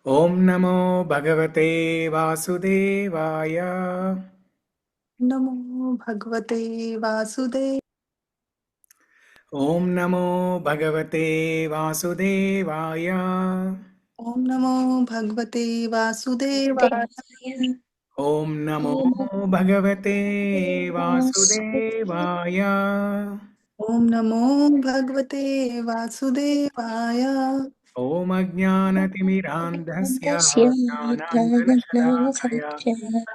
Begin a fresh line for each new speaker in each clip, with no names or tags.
Om Namo Bhagavate Vasudevaya.
Namo Bhagavate Vasudevaya.
Om Namo Bhagavate Vasudevaya.
Om Namo Bhagavate Vasudevaya.
Om Namo Bhagavate Vasudevaya.
Om Namo Bhagavate Vasudevaya.
Om Ajnanatimidandhasya Jnananjanashalakaya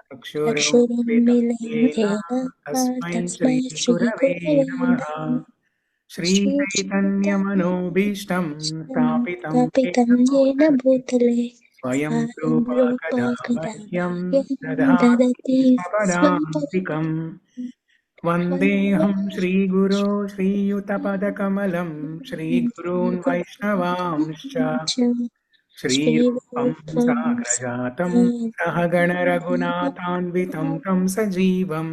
Chakshurunmilitam Yena Tasmai Shri Gurave Namaha. Shri Chaitanya Manobhishtam Stapitam Yena Bhutale Swayam Rupa Kada Mahyam Dadati Swapadantikam Vandeham Shri Guru Shri Yutapadakamalam Shri Gurun Vaishnavamscha Shri Rupam Sagrajatam Sahagana Raghunatanvitam Tam Sajivam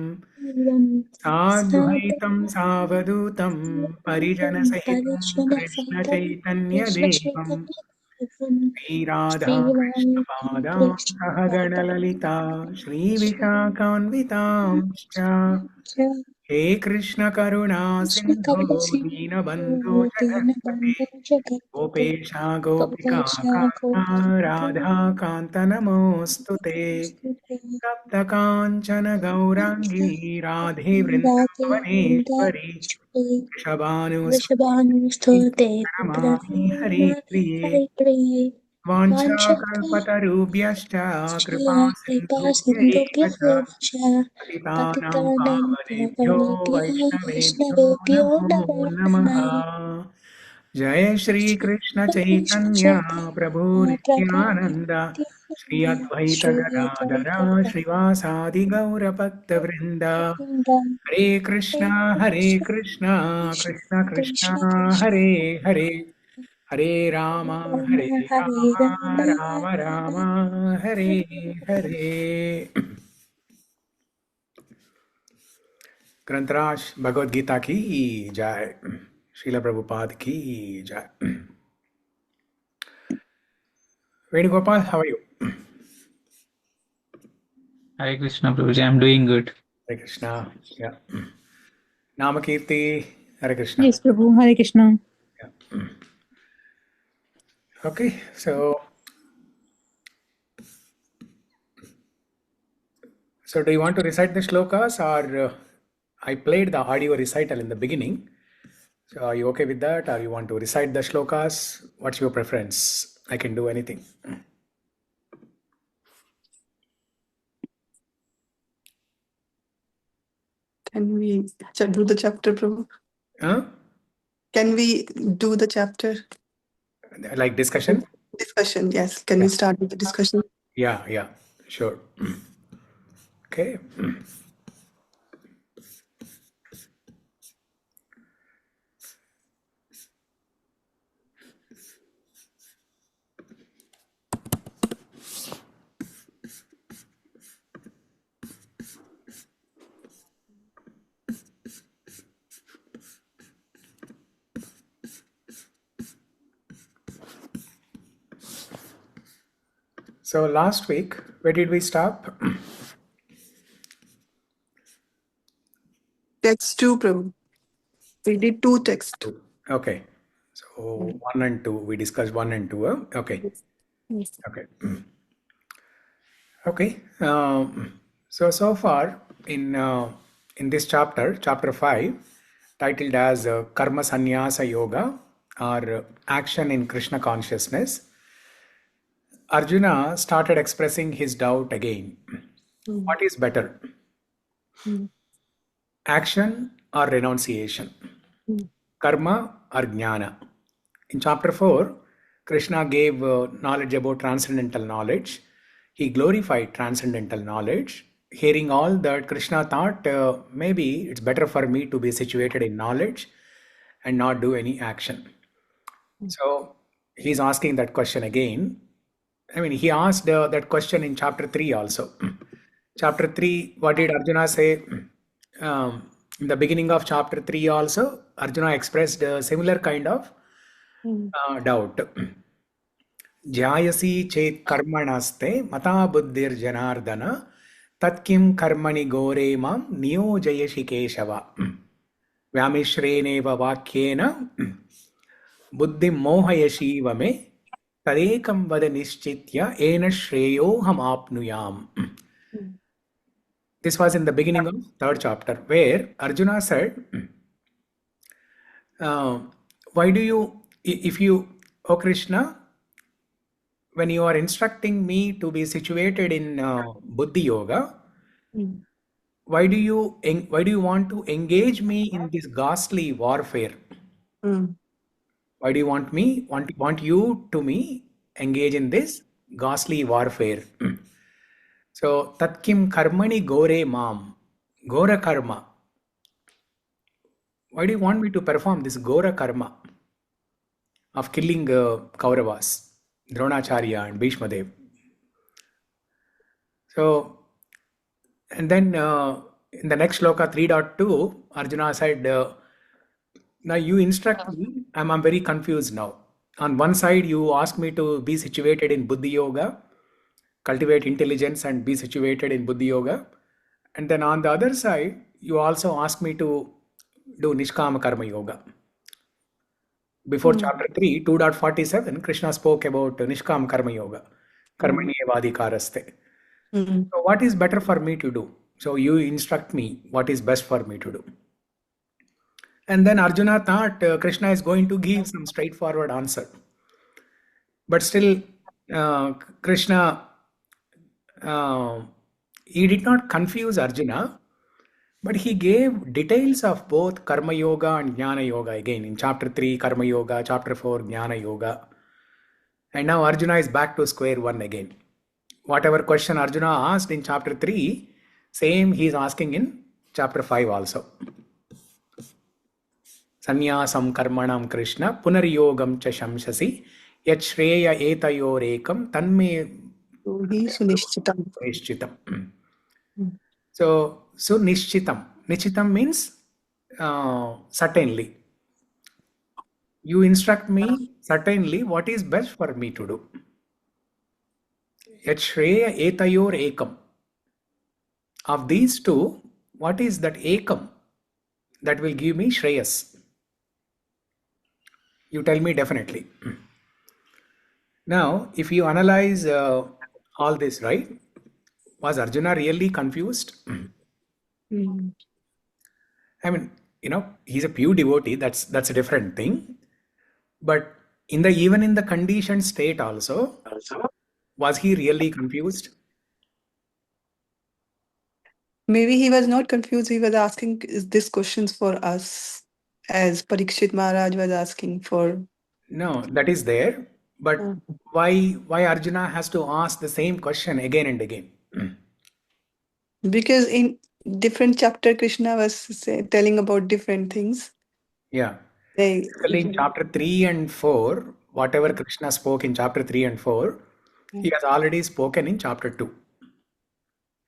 Sadvaitam Savadutam Parijana Sahitam Krishna Chaitanya Devam Shri Radha Krishna Padam Sahagana Lalita Shri Vishakhanvitamscha He Krishna Karuna Sindhu Deenabandhu Jagatpate Gopesha Gopika Kanta Radha Kanta Namostute Tapta Kanchana Gaurangi Radhe Vrindavaneshwari Vrishabhanustute Pranamami Hari Priye Vanchakalpatarubhyashcha Kripa Sindhubhya Eva Cha Patitanam Pavanebhyo Vaishnavebhyo Namo Namaha Jai Shri Krishna Chaitanya Prabhu Nityananda Shri Advaita Gadadara Srivasadi Gaura Bhakta Vrinda Hare Krishna Krishna Krishna Hare Hare Hare Rama Rama Rama Hare Hare. Grantaraj Bhagavad Gita ki jai. Srila Prabhupada ki jai. Venugopal, how are you?
Hare Krishna, Prabhuji. I'm doing good.
Hare Krishna. Yeah. Namakirti. Hare Krishna.
Yes, Prabhu. Hare Krishna.
Yeah. Okay, so do you want to recite the shlokas, or I played the audio recital in the beginning. So are you okay with that, or you want to recite the shlokas? What's your preference? I can do anything.
Can we do the chapter, Prabhu?
Huh?
Can we do the chapter?
Like discussion?
Discussion, yes. Can we start with the discussion?
Yeah, sure. Okay. So last week, where did we stop?
Text 2, Prabhu. We did 2 texts.
Okay. So 1 and 2, we discussed 1 and 2. Okay.
Yes.
Okay. Okay. So far in this chapter, chapter 5, titled as Karma Sannyasa Yoga, or Action in Krishna Consciousness, Arjuna started expressing his doubt again. What is better? Action or renunciation? Karma or jnana? In chapter 4, Krishna gave knowledge about transcendental knowledge. He glorified transcendental knowledge. Hearing all that, Krishna thought, maybe it's better for me to be situated in knowledge and not do any action. So he's asking that question again. I mean, he asked that question in chapter 3 also. Chapter 3, what did Arjuna say? In the beginning of chapter 3 also, Arjuna expressed a similar kind of doubt. jñeyaḥ chet karmanaste mata buddhir janardana tatkim karmani gore mam niyojayashi keshava vyamishreneva vakyena buddhim mohayashi me tadekam vada nischitya ena shreyoham apnuyam. This was in the beginning of third chapter, where Arjuna said, why do you, if you, O Krishna, when you are instructing me to be situated in Buddhi Yoga, why do you want to engage me in this ghastly warfare? Why do you want you to me engage in this ghastly warfare? So, tatkim karmani gore mam, gora karma. Why do you want me to perform this gora karma of killing Kauravas, Dronacharya and Bhishma Dev? So, and then in the next shloka 3.2, Arjuna said, now you instruct me, I'm very confused now. On one side, you ask me to be situated in Buddhi Yoga, cultivate intelligence and be situated in Buddhi Yoga. And then on the other side, you also ask me to do Nishkama Karma Yoga. Before chapter 3, 2.47, Krishna spoke about Nishkama Karma Yoga. Karmaniyevadikaraste. So what is better for me to do? So you instruct me what is best for me to do. And then Arjuna thought Krishna is going to give some straightforward answer. But still, Krishna, he did not confuse Arjuna, but he gave details of both Karma Yoga and Jnana Yoga again. In chapter 3, Karma Yoga, chapter 4, Jnana Yoga. And now Arjuna is back to square one again. Whatever question Arjuna asked in chapter 3, same he is asking in chapter 5 also. Sanyasam karmanam Krishna punaryogam cha shamsasi yat shreya etayorekam tanme sunishchitam. So nishchitam. Nishchitam means certainly. You instruct me certainly what is best for me to do. Yat shreya etayor ekam. Of these two, what is that ekam that will give me shreyas? You tell me definitely. Now, if you analyze all this, right? Was Arjuna really confused? I mean, he's a pure devotee. That's a different thing. But even in the conditioned state also, was he really confused?
Maybe he was not confused. He was asking, is this questions for us? As Parikshit Maharaj was asking for.
No, that is there. But why Arjuna has to ask the same question again and again?
Because in different chapter, Krishna was telling about different things.
Yeah. In chapter 3 and 4, whatever Krishna spoke in chapter 3 and 4, he has already spoken in chapter 2.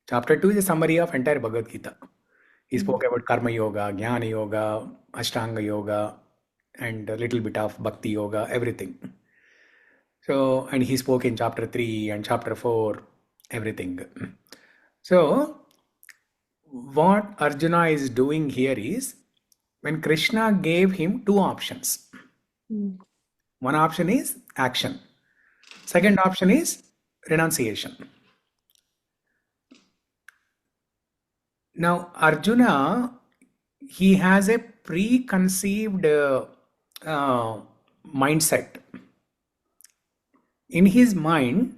Chapter 2 is a summary of entire Bhagavad Gita. He spoke about Karma Yoga, Jnana Yoga, Ashtanga Yoga, and a little bit of Bhakti Yoga, everything. So, and he spoke in chapter 3 and chapter 4, everything. So, what Arjuna is doing here is, when Krishna gave him two options. One option is action. Second option is renunciation. Now, Arjuna, he has a preconceived mindset. In his mind,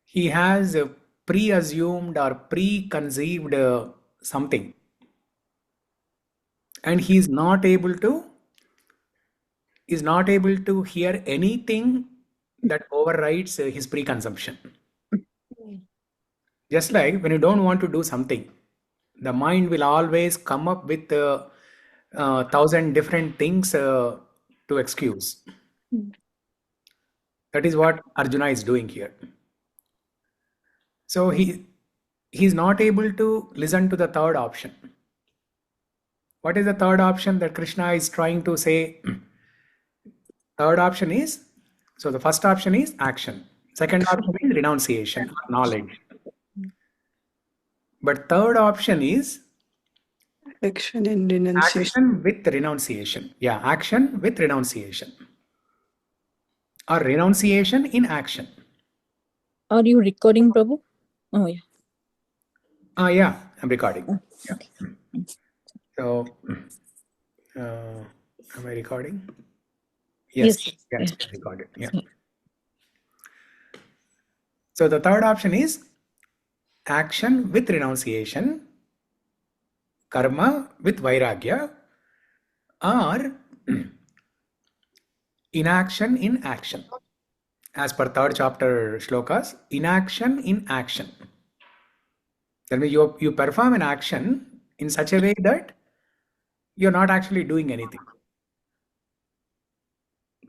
he has a pre-assumed or preconceived something. And he is not able to hear anything that overrides his preconception. Just like when you don't want to do something, the mind will always come up with 1,000 different things to excuse. That is what Arjuna is doing here. So he's not able to listen to the third option. What is the third option that Krishna is trying to say? Third option is, so the first option is action. Second option is renunciation, knowledge. But third option is
Action and renunciation.
action with renunciation. Yeah, action with renunciation. Or renunciation in action.
Are you recording, Prabhu? Oh, yeah.
Yeah, I'm recording. Yeah.
Okay.
So, am I recording? Yes,
Yes.
it's recorded. Yeah. So the third option is action with renunciation, karma with vairagya, or inaction in action. As per third chapter shlokas, inaction in action. That means you perform an action in such a way that you're not actually doing anything.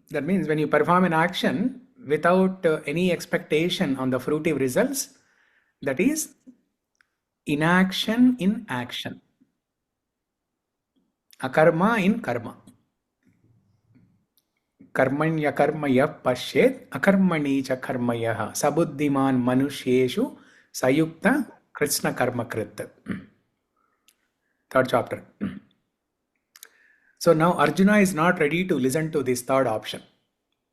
That means when you perform an action without any expectation on the fruitive results, that is inaction in action. Akarma in karma. Karmanya karmaya pashet akarmani cha karmayaha sabuddhiman manushyeshu sayukta krishna karma krit. Third chapter. So now Arjuna is not ready to listen to this third option,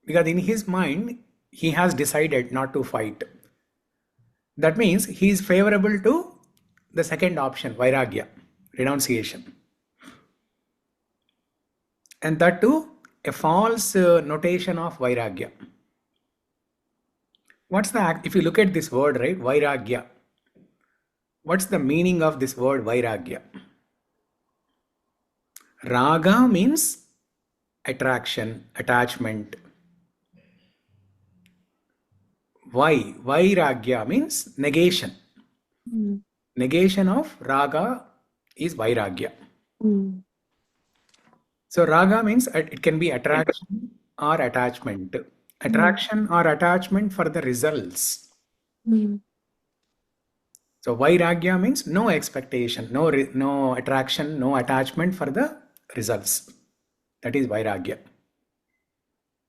because in his mind he has decided not to fight. That means he is favorable to the second option, vairagya, renunciation. And that too, a false notation of vairagya. What's the act? If you look at this word, right, vairagya, what's the meaning of this word vairagya? Raga means attraction, attachment. Vairagya means negation. Negation of raga is vairagya. So raga means it can be attraction or attachment. Attraction or attachment for the results. So vairagya means no expectation, no attraction, no attachment for the results. That is vairagya.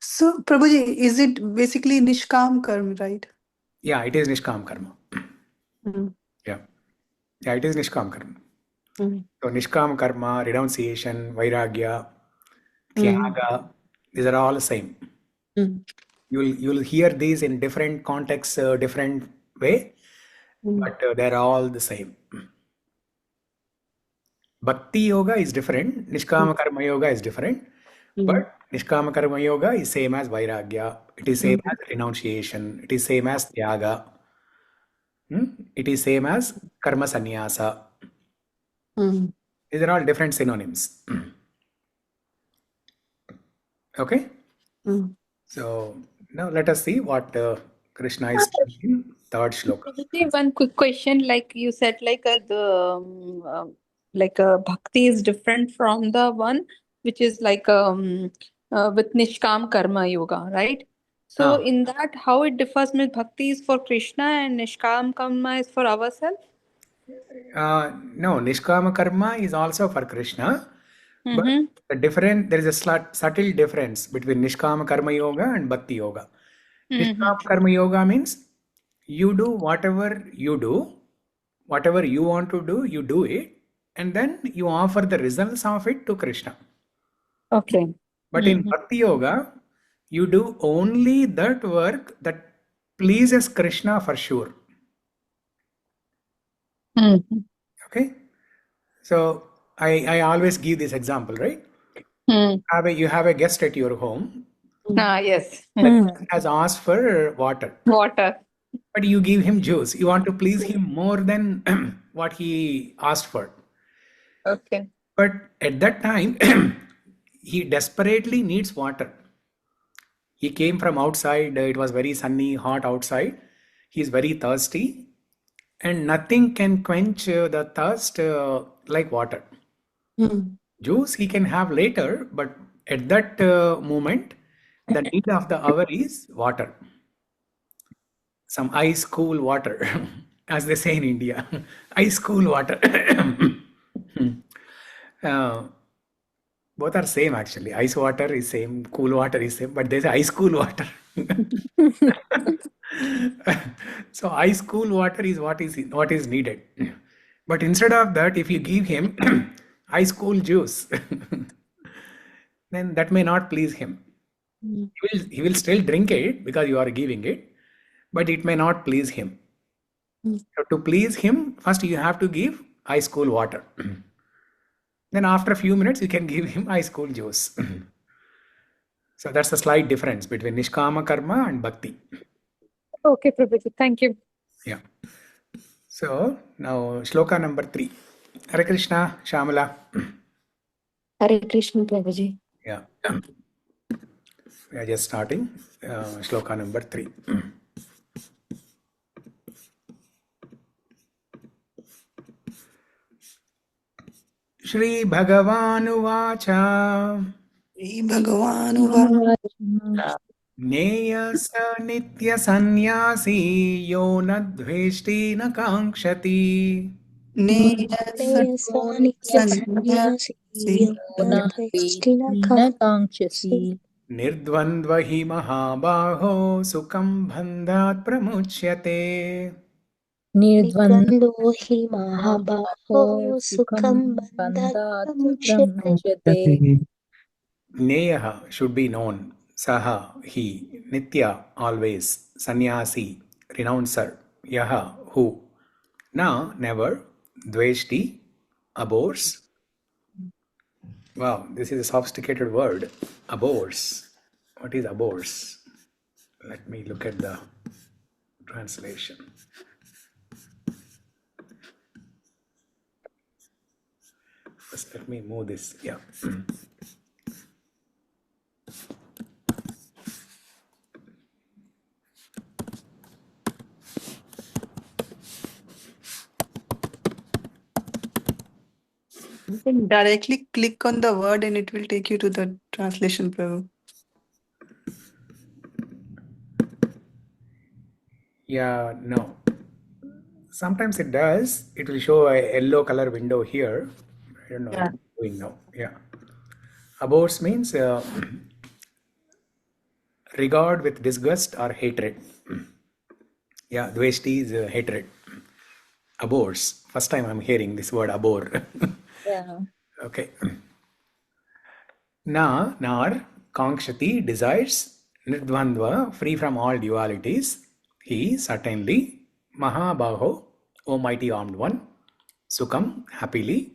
So, Prabhuji, is it basically nishkam karma, right?
Yeah, it is nishkam karma. Yeah, it is nishkam karma. So nishkam karma, renunciation, vairagya, tyaga, these are all the same. You'll hear these in different contexts, different way, but they're all the same. Bhakti yoga is different, nishkama karma yoga is different, but nishkama karma yoga is same as vairagya, it is same as renunciation, it is same as tyaga, it is same as karma sannyasa. These are all different synonyms. Okay? So now let us see what Krishna is saying in third shloka.
Probably one quick question, like you said, bhakti is different from the one which is with nishkam karma yoga, right? So in that, how it differs with bhakti is for Krishna and nishkam karma is for ourselves?
No, nishkama karma is also for Krishna, but there is a subtle difference between nishkama karma yoga and bhakti yoga. Nishkama karma yoga means you do whatever you want to do, you do it, and then you offer the results of it to Krishna.
Okay.
But in bhakti yoga, you do only that work that pleases Krishna for sure. Okay? So I always give this example, right? You have a guest at your home.
Yes.
The guest has asked for water. But you give him juice. You want to please him more than what he asked for.
Okay.
But at that time, he desperately needs water. He came from outside. It was very sunny, hot outside. He is very thirsty. And nothing can quench the thirst like water. Juice he can have later, but at that moment, the need of the hour is water. Some ice cool water, as they say in India. Ice cool water. Both are same actually. Ice water is same, cool water is same, but there's ice cool water. So ice cool water is what is needed. But instead of that, if you give him ice cool juice, then that may not please him. He will still drink it because you are giving it, but it may not please him. So to please him, first you have to give ice cool water. Then after a few minutes, you can give him ice cool juice. So that's the slight difference between nishkama karma and bhakti.
Okay, Prabhuji. Thank you.
Yeah. So now shloka number 3. Hare Krishna, Shamala.
Hare Krishna, Prabhuji.
Yeah. We are just starting. Shloka number 3. Shri Bhagavan Uvacha
Shri Bhagavan Uvacha.
Jñeyaḥ nitya-sannyāsī yo na dveṣṭi na kāṅkṣati.
nitya-sannyāsī
dveṣṭi
na kāṅkṣati.
Nirdvandvo hi mahā-bāho sukhaṁ bandhāt pramucyate.
nirdvandvo hi mahā-bāho sukhaṁ bandhāt pramucyate.
Jñeyaḥ should be known. Saha, he, nitya, always, sanyasi, renouncer, yaha, who, na, never, dveṣṭi, abhors. Wow, this is a sophisticated word, abhors. What is abhors? Let me look at the translation. First, let me move this. Yeah.
You can directly click on the word and it will take you to the translation, Prabhu.
Yeah, no. Sometimes it does. It will show a yellow color window here. I don't know what it's doing now. Yeah. Abhors means regard with disgust or hatred. Yeah, dveṣṭi is hatred. Abhors. First time I'm hearing this word abhor.
Yeah.
Okay. Nar, kāṅkṣati, desires, nirdvandvo, free from all dualities. He, certainly, mahā-bāho, O mighty armed one, sukhaṁ, happily,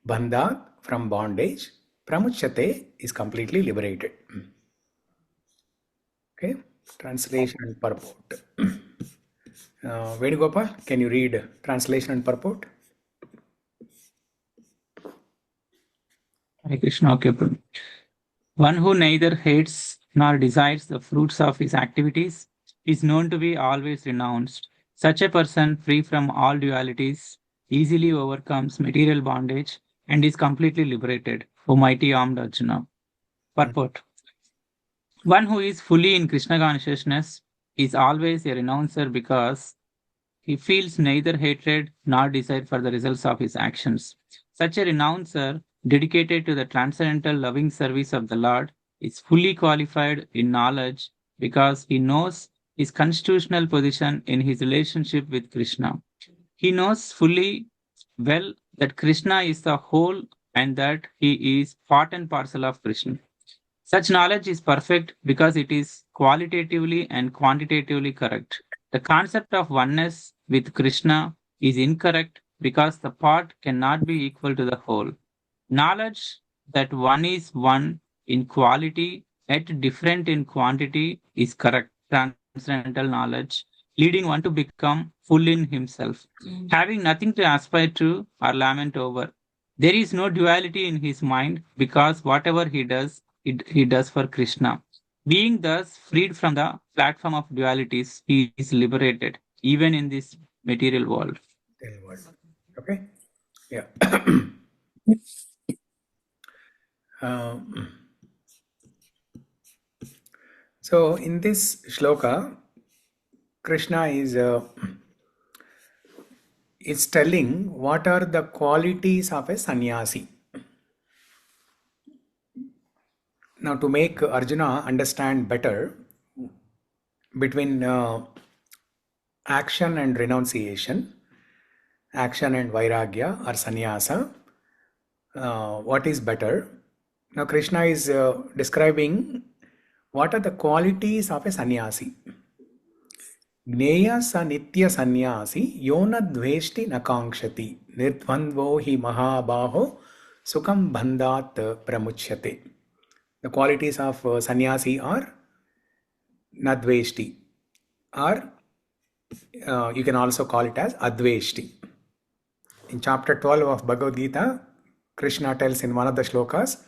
bandhāt, from bondage, pramucyate, is completely liberated. Okay, translation and purport. Venugopal, can you read translation and purport?
Hare Krishna. Okay, Prabhu. One who neither hates nor desires the fruits of his activities is known to be always renounced. Such a person, free from all dualities, easily overcomes material bondage and is completely liberated. O mighty armed Arjuna. Purport. One who is fully in Krishna consciousness is always a renouncer because he feels neither hatred nor desire for the results of his actions. Such a renouncer, dedicated to the transcendental loving service of the Lord, is fully qualified in knowledge because he knows his constitutional position in his relationship with Krishna. He knows fully well that Krishna is the whole and that he is part and parcel of Krishna. Such knowledge is perfect because it is qualitatively and quantitatively correct. The concept of oneness with Krishna is incorrect because the part cannot be equal to the whole. Knowledge that one is one in quality yet different in quantity is correct transcendental knowledge, leading one to become full in himself, having nothing to aspire to or lament over. There is no duality in his mind because whatever he does, he does for Krishna. Being thus freed from the platform of dualities, he is liberated, even in this material world.
Okay? Yeah. So in this shloka, Krishna is telling what are the qualities of a sannyasi. Now to make Arjuna understand better, between action and renunciation, action and vairagya or sannyasa, what is better? Now Krishna is describing what are the qualities of a sannyasi. Jñeyaḥ nitya-sannyāsī yona dveṣṭi na kāṅkṣati nirdvandvo hi mahā-bāho sukhaṁ bandhāt pramucyate. The qualities of sannyasi are na dveṣṭi, or you can also call it as adveṣṭi. In chapter 12 of Bhagavad Gita, Krishna tells in one of the shlokas,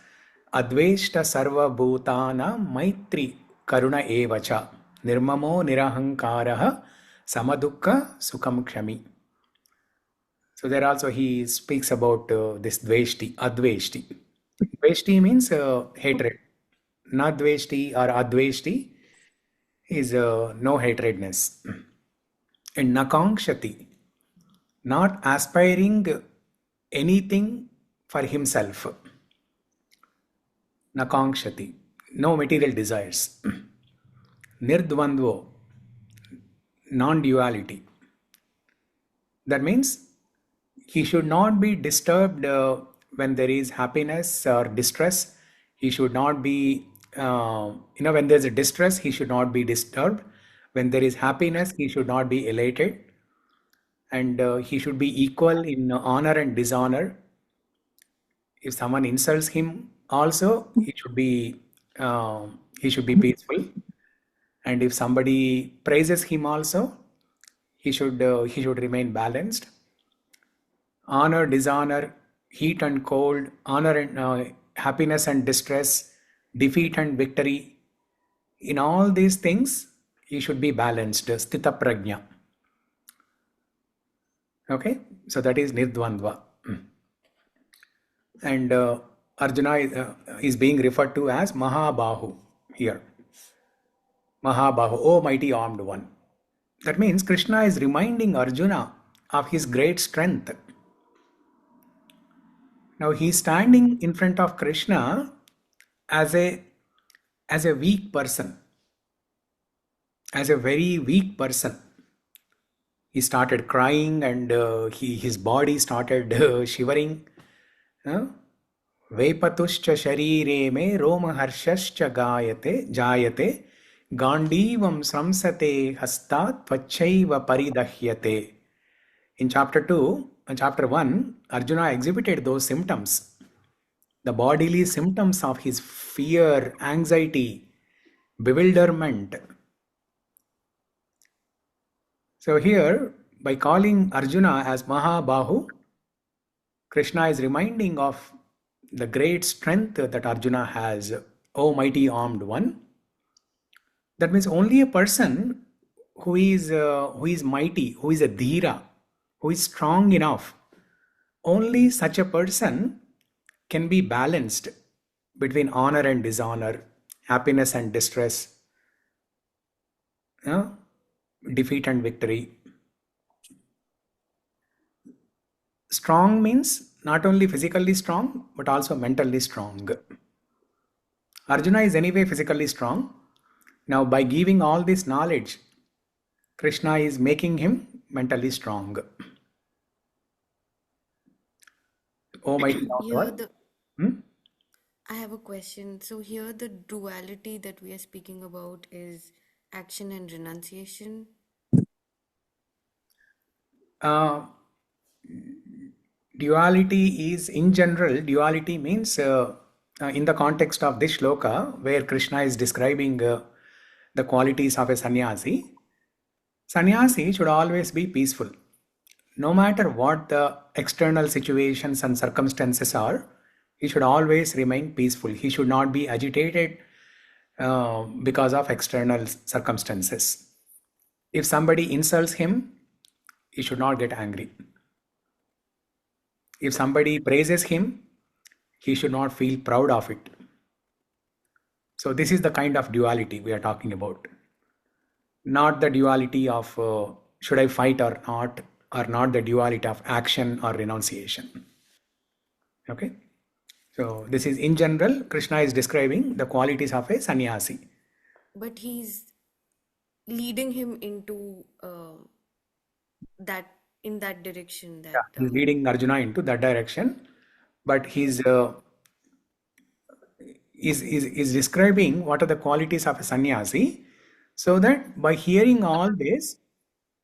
adveṣṭa sarva bhutana maitri karuna evacha nirmamo nirahankaraha samadukka sukham kshami. So there also he speaks about this dveṣṭi, adveṣṭi. Dveṣṭi means hatred. Na dveṣṭi or adveṣṭi is no hatredness. And na kāṅkṣati, not aspiring anything for himself. Na kāṅkṣati, no material desires. Nirdvandvo, non-duality. That means he should not be disturbed when there is happiness or distress. He should not be, when there's a distress, he should not be disturbed. When there is happiness, he should not be elated. And he should be equal in honor and dishonor. If someone insults him, also he should be peaceful. And if somebody praises him, also he should remain balanced. Honor, dishonor, heat and cold, honor and happiness and distress, defeat and victory. In all these things, he should be balanced. Sthita prajna. Okay, so that is nirdvandva. And Arjuna is being referred to as mahā-bāho here. Mahā-bāho, O mighty armed one. That means Krishna is reminding Arjuna of his great strength. Now he is standing in front of Krishna as a weak person, as a very weak person. He started crying and his body started shivering. Vepatuscha sharire me romaharshascha jayate gandivam samsate hastat tvachaiva paridahyate. In chapter 1, Arjuna exhibited those symptoms, the bodily symptoms of his fear, anxiety, bewilderment. So here, by calling Arjuna as mahā-bāho, Krishna is reminding of the great strength that Arjuna has, O mighty armed one. That means only a person who is mighty, who is a dhira, who is strong enough, only such a person can be balanced between honor and dishonor, happiness and distress, defeat and victory. Strong means not only physically strong, but also mentally strong. Arjuna is anyway physically strong. Now by giving all this knowledge, Krishna is making him mentally strong. Oh my God.
I have a question. So here the duality that we are speaking about is action and renunciation.
Duality is, in general, duality means in the context of this shloka where Krishna is describing the qualities of a sannyasi, sannyasi should always be peaceful. No matter what the external situations and circumstances are, he should always remain peaceful. He should not be agitated because of external circumstances. If somebody insults him, he should not get angry. If somebody praises him, he should not feel proud of it. So this is the kind of duality we are talking about. Not the duality of should I fight or not the duality of action or renunciation. Okay? So this is in general, Krishna is describing the qualities of a sannyasi.
But he's leading him into that in that direction.
Yeah,
That
he's leading Arjuna into that direction, but he's is describing what are the qualities of a sannyasi, so that by hearing all this,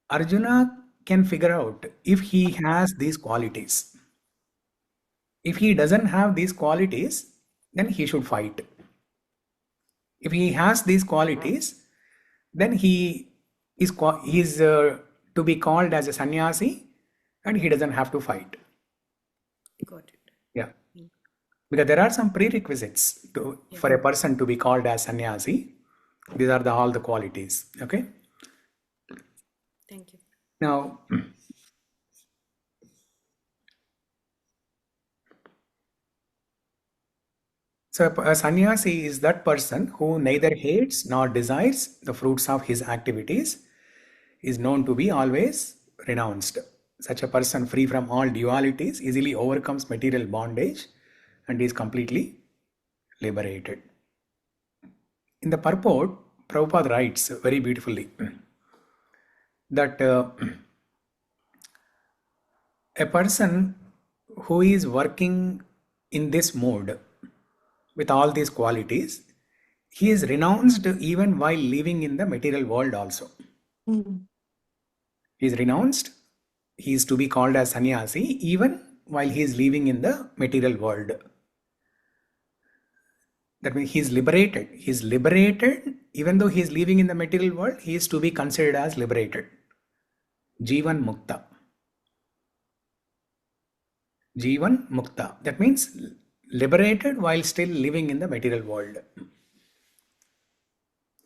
Arjuna can figure out if he has these qualities. If he doesn't have these qualities, then he should fight. If he has these qualities, then he is to be called as a sannyasi, and he doesn't have to fight.
got it.
Yeah, because there are some prerequisites for a person to be called as sannyasi. These are all the qualities. Okay.
Thank you.
Now, so a sannyasi is that person who neither hates nor desires the fruits of his activities, is known to be always renounced. Such a person, free from all dualities, easily overcomes material bondage and is completely liberated. In the purport, Prabhupada writes very beautifully that a person who is working in this mode with all these qualities, he is renounced even while living in the material world also. He is renounced. He is to be called as sannyasi even while he is living in the material world. That means he is liberated. He is liberated even though he is living in the material world. He is to be considered as liberated. Jivan mukta. Jivan mukta. That means liberated while still living in the material world.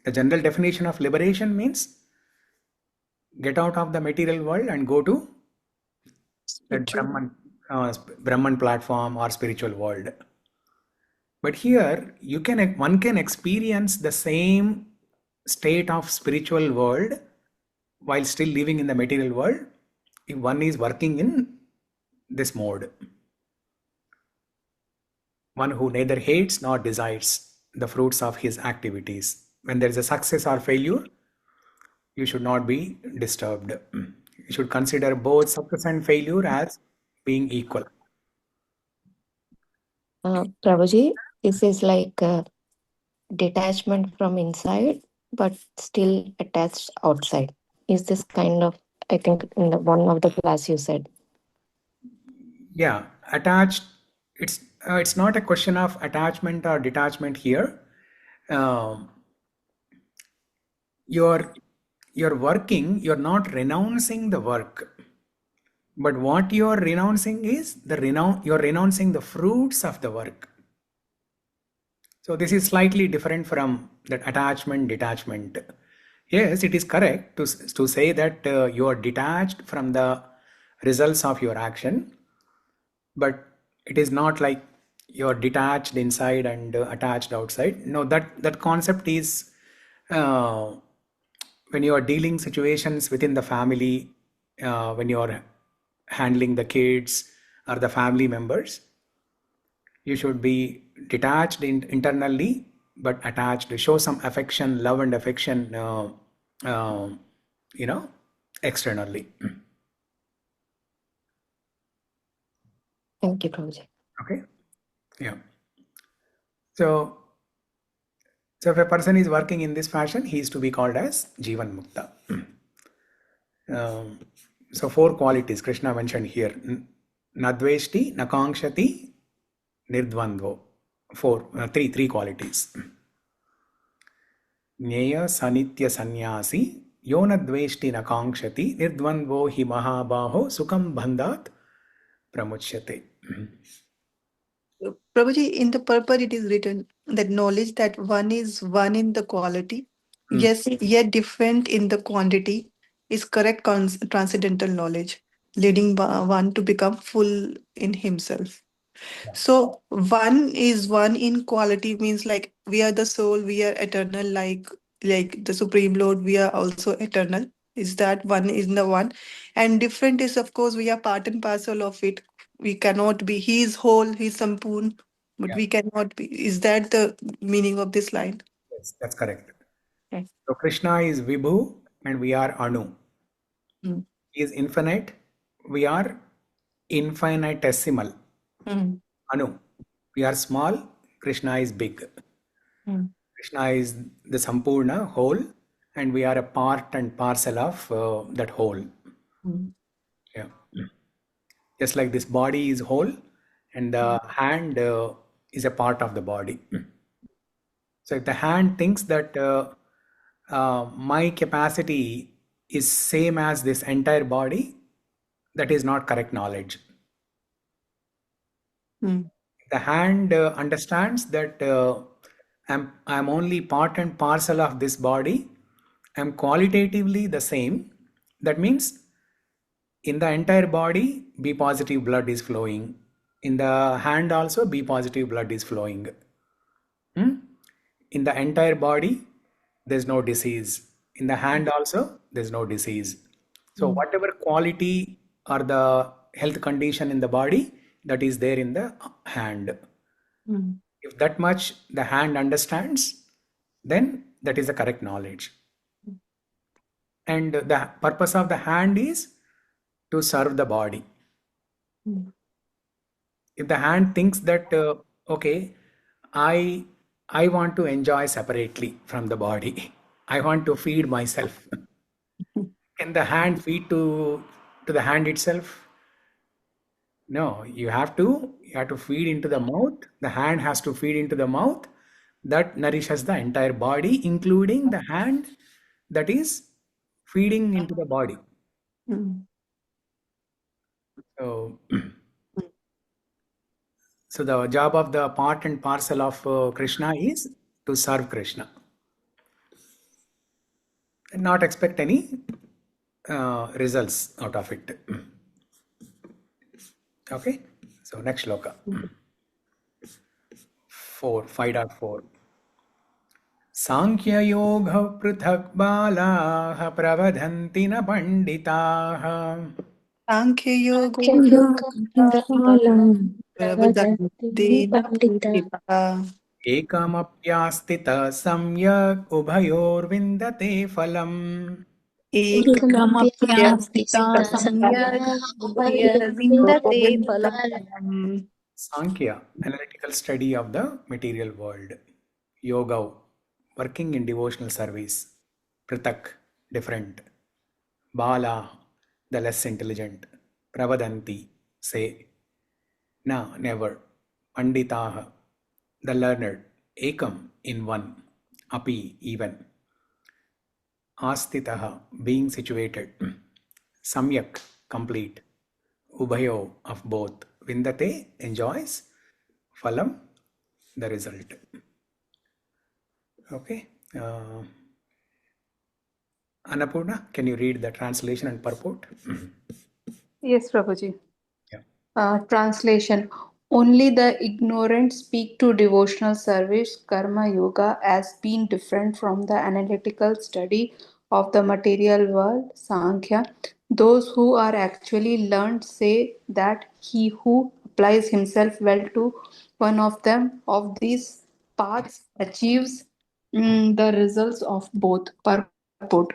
The general definition of liberation means get out of the material world and go to that Brahman platform or spiritual world. But here one can experience the same state of spiritual world while still living in the material world if one is working in this mode. One who neither hates nor desires the fruits of his activities. When there is a success or failure, you should not be disturbed. You should consider both success and failure as being equal.
Prabhuji, this is like detachment from inside, but still attached outside. Is this kind of, I think in the one of the class you said.
Yeah, attached. It's not a question of attachment or detachment here. You're working, you're not renouncing the work. But what you're renouncing is you're renouncing the fruits of the work. So this is slightly different from that attachment, detachment. Yes, it is correct to say that you are detached from the results of your action, but it is not like you're detached inside and attached outside. No, that concept is when you are dealing situations within the family, when you are handling the kids or the family members, you should be detached internally, but attached. Show some affection, love and affection, externally.
Thank you, Prabhuji.
Okay. Yeah. So if a person is working in this fashion, he is to be called as Jivan Mukta. So 4 qualities Krishna mentioned here. Na dveṣṭi, na kāṅkṣati, nirdvandvo. 3 qualities. Jñeyaḥ nitya-sannyāsī, yo na dveṣṭi na kāṅkṣati, nirdvandvo hi mahā-bāho, sukhaṁ bandhāt, pramucyate.
Prabhuji, in the purport it is written that knowledge that one is one in the quality, yes, yet different in the quantity, is correct transcendental knowledge, leading one to become full in himself. So one is one in quality means like we are the soul, we are eternal, like the Supreme Lord, we are also eternal. Is that one is the one? And different is, of course, we are part and parcel of it. We cannot be, he is whole, he is sampurn, but we cannot be. Is that the meaning of this line?
Yes, that's correct.
Okay.
So Krishna is Vibhu and we are Anu.
Mm.
He is infinite. We are infinitesimal. Anu. We are small. Krishna is big. Krishna is the Sampurna, whole, and we are a part and parcel of that whole. Yeah. Just like this body is whole and the hand is a part of the body. So if the hand thinks that my capacity is same as this entire body, that is not correct knowledge. The hand understands that I'm only part and parcel of this body. I'm qualitatively the same. That means in the entire body, B positive blood is flowing. In the hand also, B positive blood is flowing. In the entire body, there's no disease. In the hand also, there's no disease. So whatever quality or the health condition in the body, that is there in the hand. If that much the hand understands, then that is the correct knowledge. And the purpose of the hand is to serve the body. If the hand thinks that, okay, I want to enjoy separately from the body. I want to feed myself. Can the hand feed to the hand itself? No, you have to feed into the mouth. The hand has to feed into the mouth. That nourishes the entire body, including the hand that is feeding into the body. So the job of the part and parcel of Krishna is to serve Krishna and not expect any results out of it. Okay, so next shloka. 5.4. Sankhya-yoga prithak balaha pravadhanti na panditaha. Ekamapyastita samyak ubhayorvindate phalam. Sankhya, analytical study of the material world. Yoga, working in devotional service. Prithak, different. Bala, the less intelligent. Pravadanti, say. Na, never. Panditaha, the learned. Ekam, in one. Api, even. Astitaha, being situated. Samyak, complete. Ubhayo, of both. Vindate, enjoys. Phalam, the result. Okay. Annapurna, can you read the translation and purport?
Yes, Prabhuji.
Yeah.
Translation. Only the ignorant speak to devotional service, karma yoga, as being different from the analytical study of the material world, Sankhya. Those who are actually learned say that he who applies himself well to one of them of these paths achieves the results of both. Purport.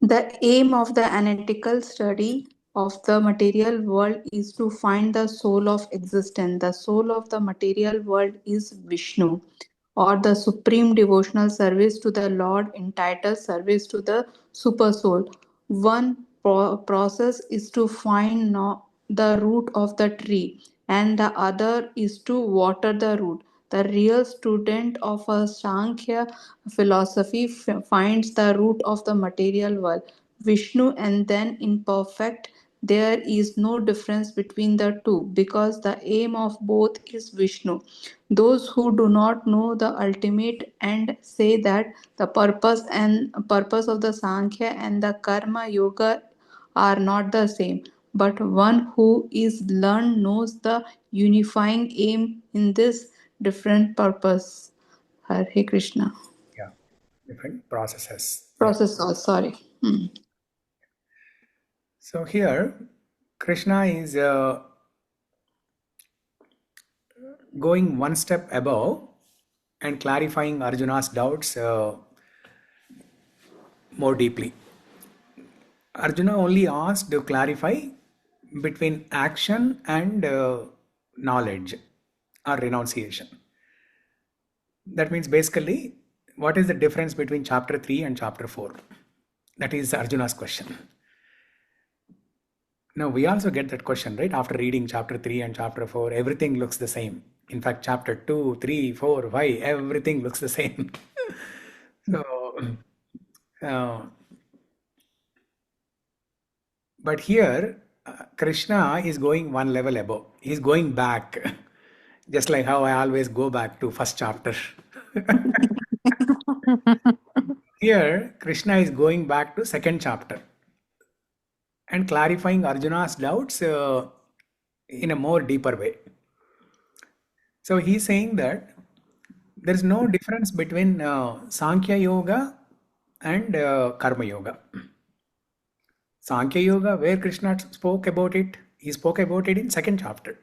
The aim of the analytical study of the material world is to find the soul of existence. The soul of the material world is Vishnu, or the supreme devotional service to the Lord entitles service to the super soul. One process is to find the root of the tree, and the other is to water the root. The real student of a Sankhya philosophy finds the root of the material world, Vishnu, and then in perfect. There is no difference between the two because the aim of both is Vishnu. Those who do not know the ultimate end say that the purpose of the Sankhya and the Karma Yoga are not the same. But one who is learned knows the unifying aim in this different purpose. Hare Krishna.
Yeah, different processes.
Process, sorry.
So here, Krishna is going one step above and clarifying Arjuna's doubts more deeply. Arjuna only asked to clarify between action and knowledge or renunciation. That means basically, what is the difference between chapter 3 and chapter 4? That is Arjuna's question. Now, we also get that question, right? After reading chapter 3 and chapter 4, everything looks the same. In fact, chapter 2, 3, 4, 5, everything looks the same. So, but here, Krishna is going one level above. He's going back, just like how I always go back to first chapter. Here, Krishna is going back to second chapter and clarifying Arjuna's doubts in a more deeper way. So he's saying that there is no difference between Sankhya Yoga and Karma Yoga. Sankhya Yoga, where Krishna spoke about it, he spoke about it in second chapter.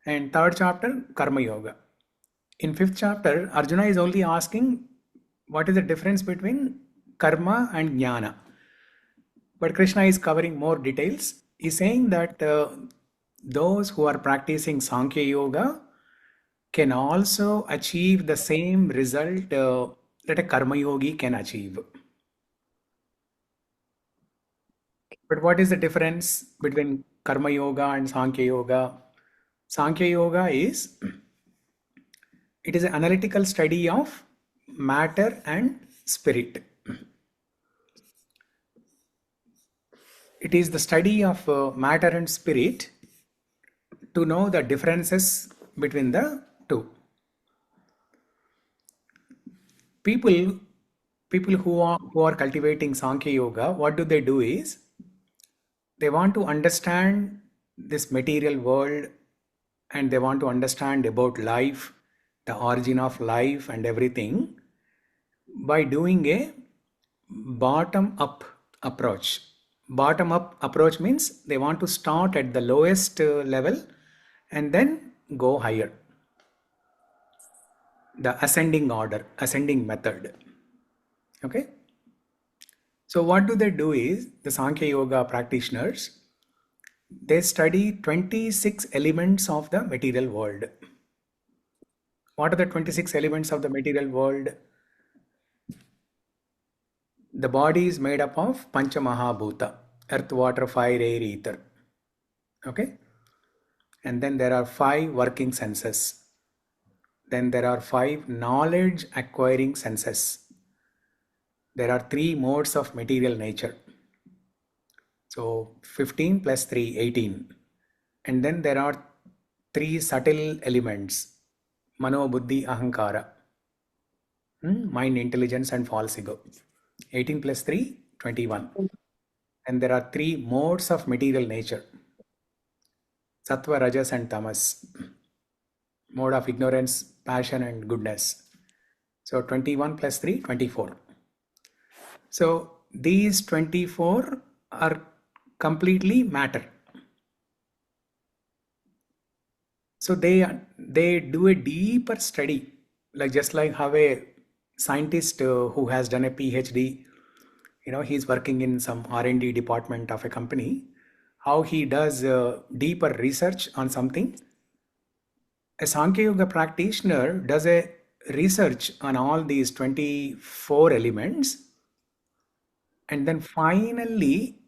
And third chapter, Karma Yoga. In fifth chapter, Arjuna is only asking what is the difference between karma and jnana. But Krishna is covering more details. He's saying that those who are practicing Sankhya Yoga can also achieve the same result that a Karma Yogi can achieve. But what is the difference between Karma Yoga and Sankhya Yoga? Sankhya Yoga is, it is an analytical study of matter and spirit. It is the study of matter and spirit to know the differences between the two. People who are cultivating Sankhya Yoga, what do? Is they want to understand this material world and they want to understand about life, the origin of life and everything by doing a bottom-up approach. Bottom-up approach means they want to start at the lowest level and then go higher. The ascending order, ascending method. Okay? So what do is, the Sankhya Yoga practitioners, they study 26 elements of the material world. What are the 26 elements of the material world? The body is made up of pancha mahā-bhūta, earth, water, fire, air, ether. Okay? And then there are 5 working senses. Then there are 5 knowledge acquiring senses. There are 3 modes of material nature. So 15 plus 3, 18. And then there are 3 subtle elements. Mano, buddhi, ahankara. Mind, intelligence and false ego. 18 plus 3, 21. And there are 3 modes of material nature. Sattva, rajas and tamas. Mode of ignorance, passion and goodness. So 21 plus 3, 24. So these 24 are completely matter. So they do a deeper study, like just like how a scientist who has done a PhD, he's working in some R&D department of a company, how he does deeper research on something. A Sankhya Yoga practitioner does a research on all these 24 elements, and then finally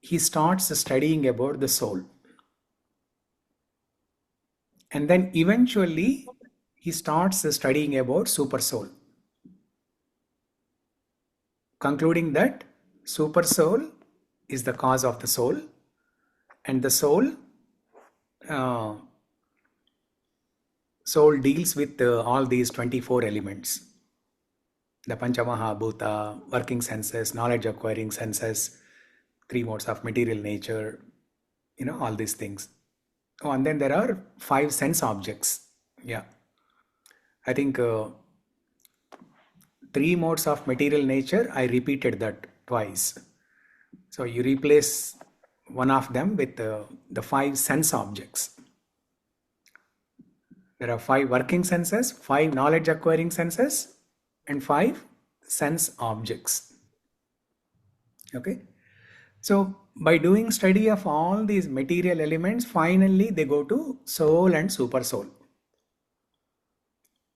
he starts studying about the soul. And then eventually he starts studying about super soul, concluding that super soul is the cause of the soul, and the soul deals with all these 24 elements. The pancha mahā-bhūta, working senses, knowledge acquiring senses, 3 modes of material nature, all these things. Oh, and then there are 5 sense objects. Yeah. I think 3 modes of material nature, I repeated that twice. So you replace one of them with the 5 sense objects. There are 5 working senses, 5 knowledge acquiring senses, and 5 sense objects. Okay. So by doing study of all these material elements, finally they go to soul and super soul.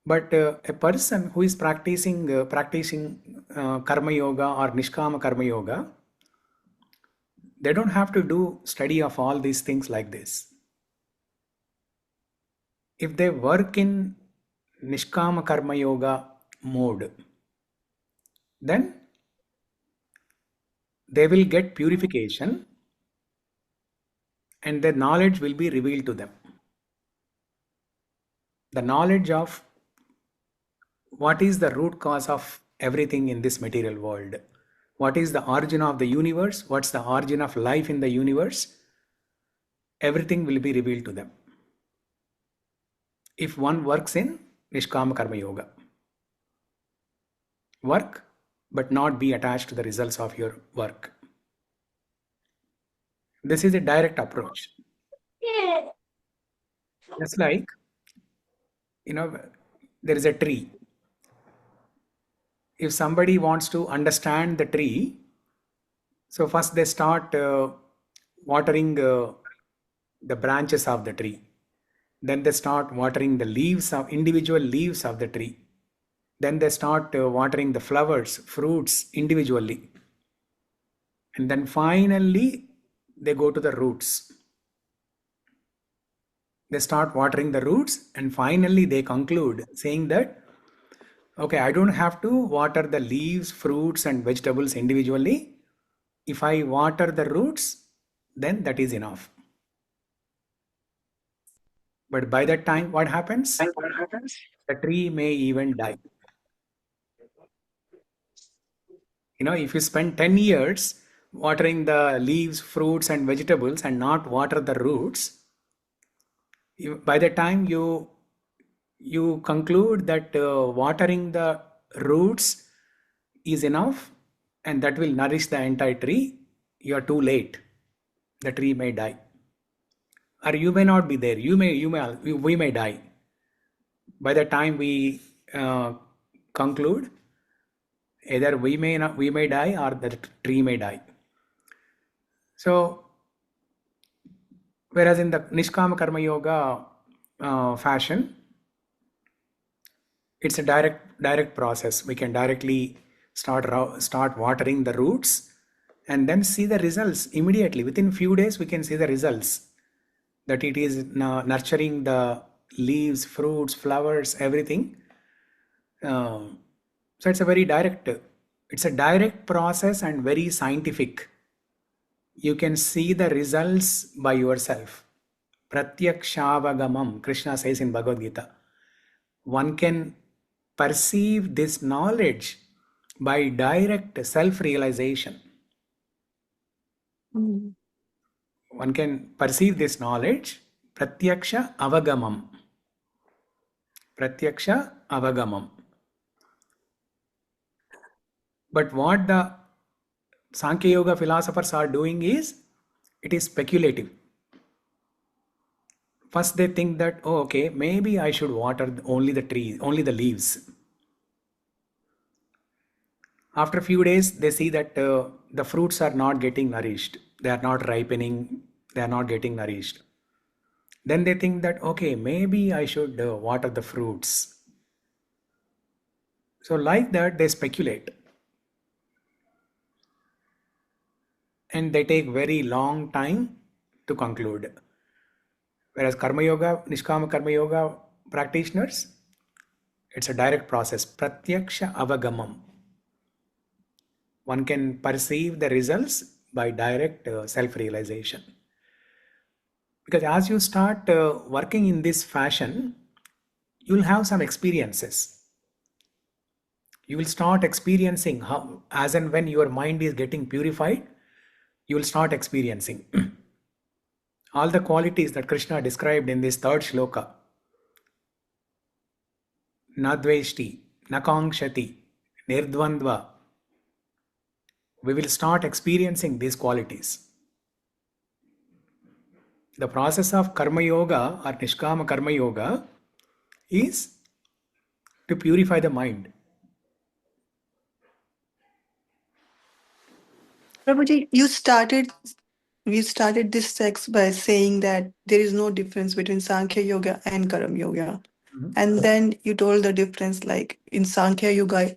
But a person who is practicing karma yoga or nishkama karma yoga, they don't have to do study of all these things like this. If they work in nishkama karma yoga mode, then they will get purification and their knowledge will be revealed to them. The knowledge of what is the root cause of everything in this material world. What is the origin of the universe? What's the origin of life in the universe? Everything will be revealed to them if one works in Nishkama Karma Yoga. Work, but not be attached to the results of your work. This is a direct approach. Just like, there is a tree. If somebody wants to understand the tree, so first they start watering the branches of the tree. Then they start watering the leaves of individual leaves of the tree. Then they start watering the flowers, fruits individually. And then finally they go to the roots. They start watering the roots and finally they conclude saying that, okay, I don't have to water the leaves, fruits and vegetables individually. If I water the roots, then that is enough. But by that time, what happens? The tree may even die. If you spend 10 years watering the leaves, fruits and vegetables and not water the roots, by the time you conclude that watering the roots is enough and that will nourish the entire tree, you are too late. The tree may die. Or you may not be there. We may die. By the time we conclude, either we may die or the tree may die. So, whereas in the Nishkama Karma Yoga fashion, it's a direct process. We can directly start watering the roots and then see the results immediately. Within few days, we can see the results that it is nurturing the leaves, fruits, flowers, everything. So it's a very direct. It's a direct process and very scientific. You can see the results by yourself. Pratyakshaavagamam, Krishna says in Bhagavad Gita. One can perceive this knowledge by direct self-realization. One can perceive this knowledge, pratyaksha avagamam. Pratyaksha avagamam. But what the Sankhya Yoga philosophers are doing is, it is speculative. First they think that, oh, okay, maybe I should water only the trees, only the leaves. After a few days, they see that the fruits are not getting nourished. They are not ripening. They are not getting nourished. Then they think that, okay, maybe I should water the fruits. So like that, they speculate. And they take very long time to conclude. Whereas Karma Yoga, Nishkama Karma Yoga practitioners, it's a direct process. Pratyaksha avagamam. One can perceive the results by direct self-realization. Because as you start working in this fashion, you will have some experiences. You will start experiencing how, as and when your mind is getting purified, you will start experiencing all the qualities that Krishna described in this third shloka. Na dveṣṭi, na kāṅkṣati, nirdvandvo. We will start experiencing these qualities. The process of Karma Yoga or Nishkama Karma Yoga is to purify the mind.
Prabhuji, we started this text by saying that there is no difference between Sankhya Yoga and Karam Yoga. And then you told the difference, like in Sankhya Yoga,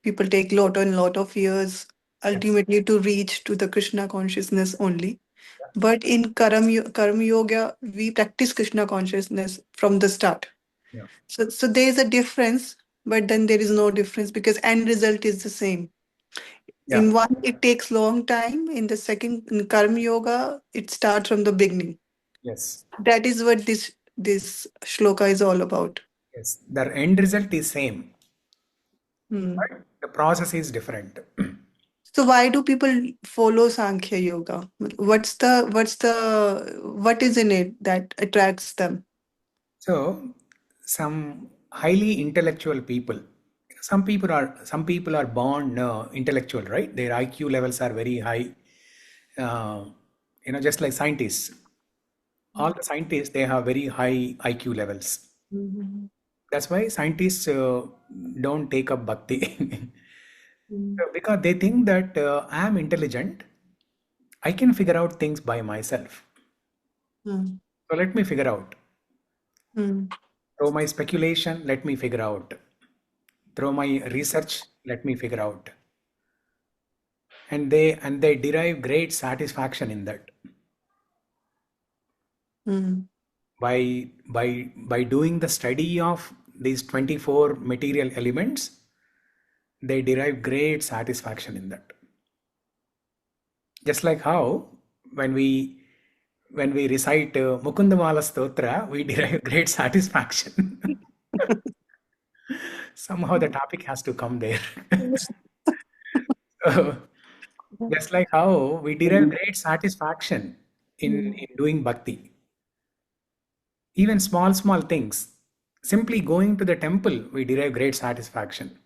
people take lot of years ultimately to reach to the Krishna consciousness only. But in Karam Yoga, we practice Krishna consciousness from the start.
Yeah.
So there is a difference, but then there is no difference because end result is the same.
Yeah.
In one, it takes long time. In the second, in Karma Yoga, it starts from the beginning.
Yes.
That is what this shloka is all about.
Yes. The end result is same.
Hmm.
But the process is different.
So why do people follow Sankhya Yoga? What is in it that attracts them?
So some highly intellectual people, some people are born intellectual, right? Their IQ levels are very high. Just like scientists. All the scientists, they have very high IQ levels.
Mhm.
That's why scientists don't take up bhakti.
Mm.
Because they think that I am intelligent, I can figure out things by myself.
Mm.
So let me figure out.
Mm.
Through my speculation, let me figure out. Through my research, let me figure out. And they derive great satisfaction in that.
Mm.
By doing the study of these 24 material elements, they derive great satisfaction in that. Just like how when we recite Mukundamala Stotra, we derive great satisfaction. Somehow the topic has to come there. So, just like how we derive great satisfaction in doing bhakti. Even small things. Simply going to the temple, we derive great satisfaction.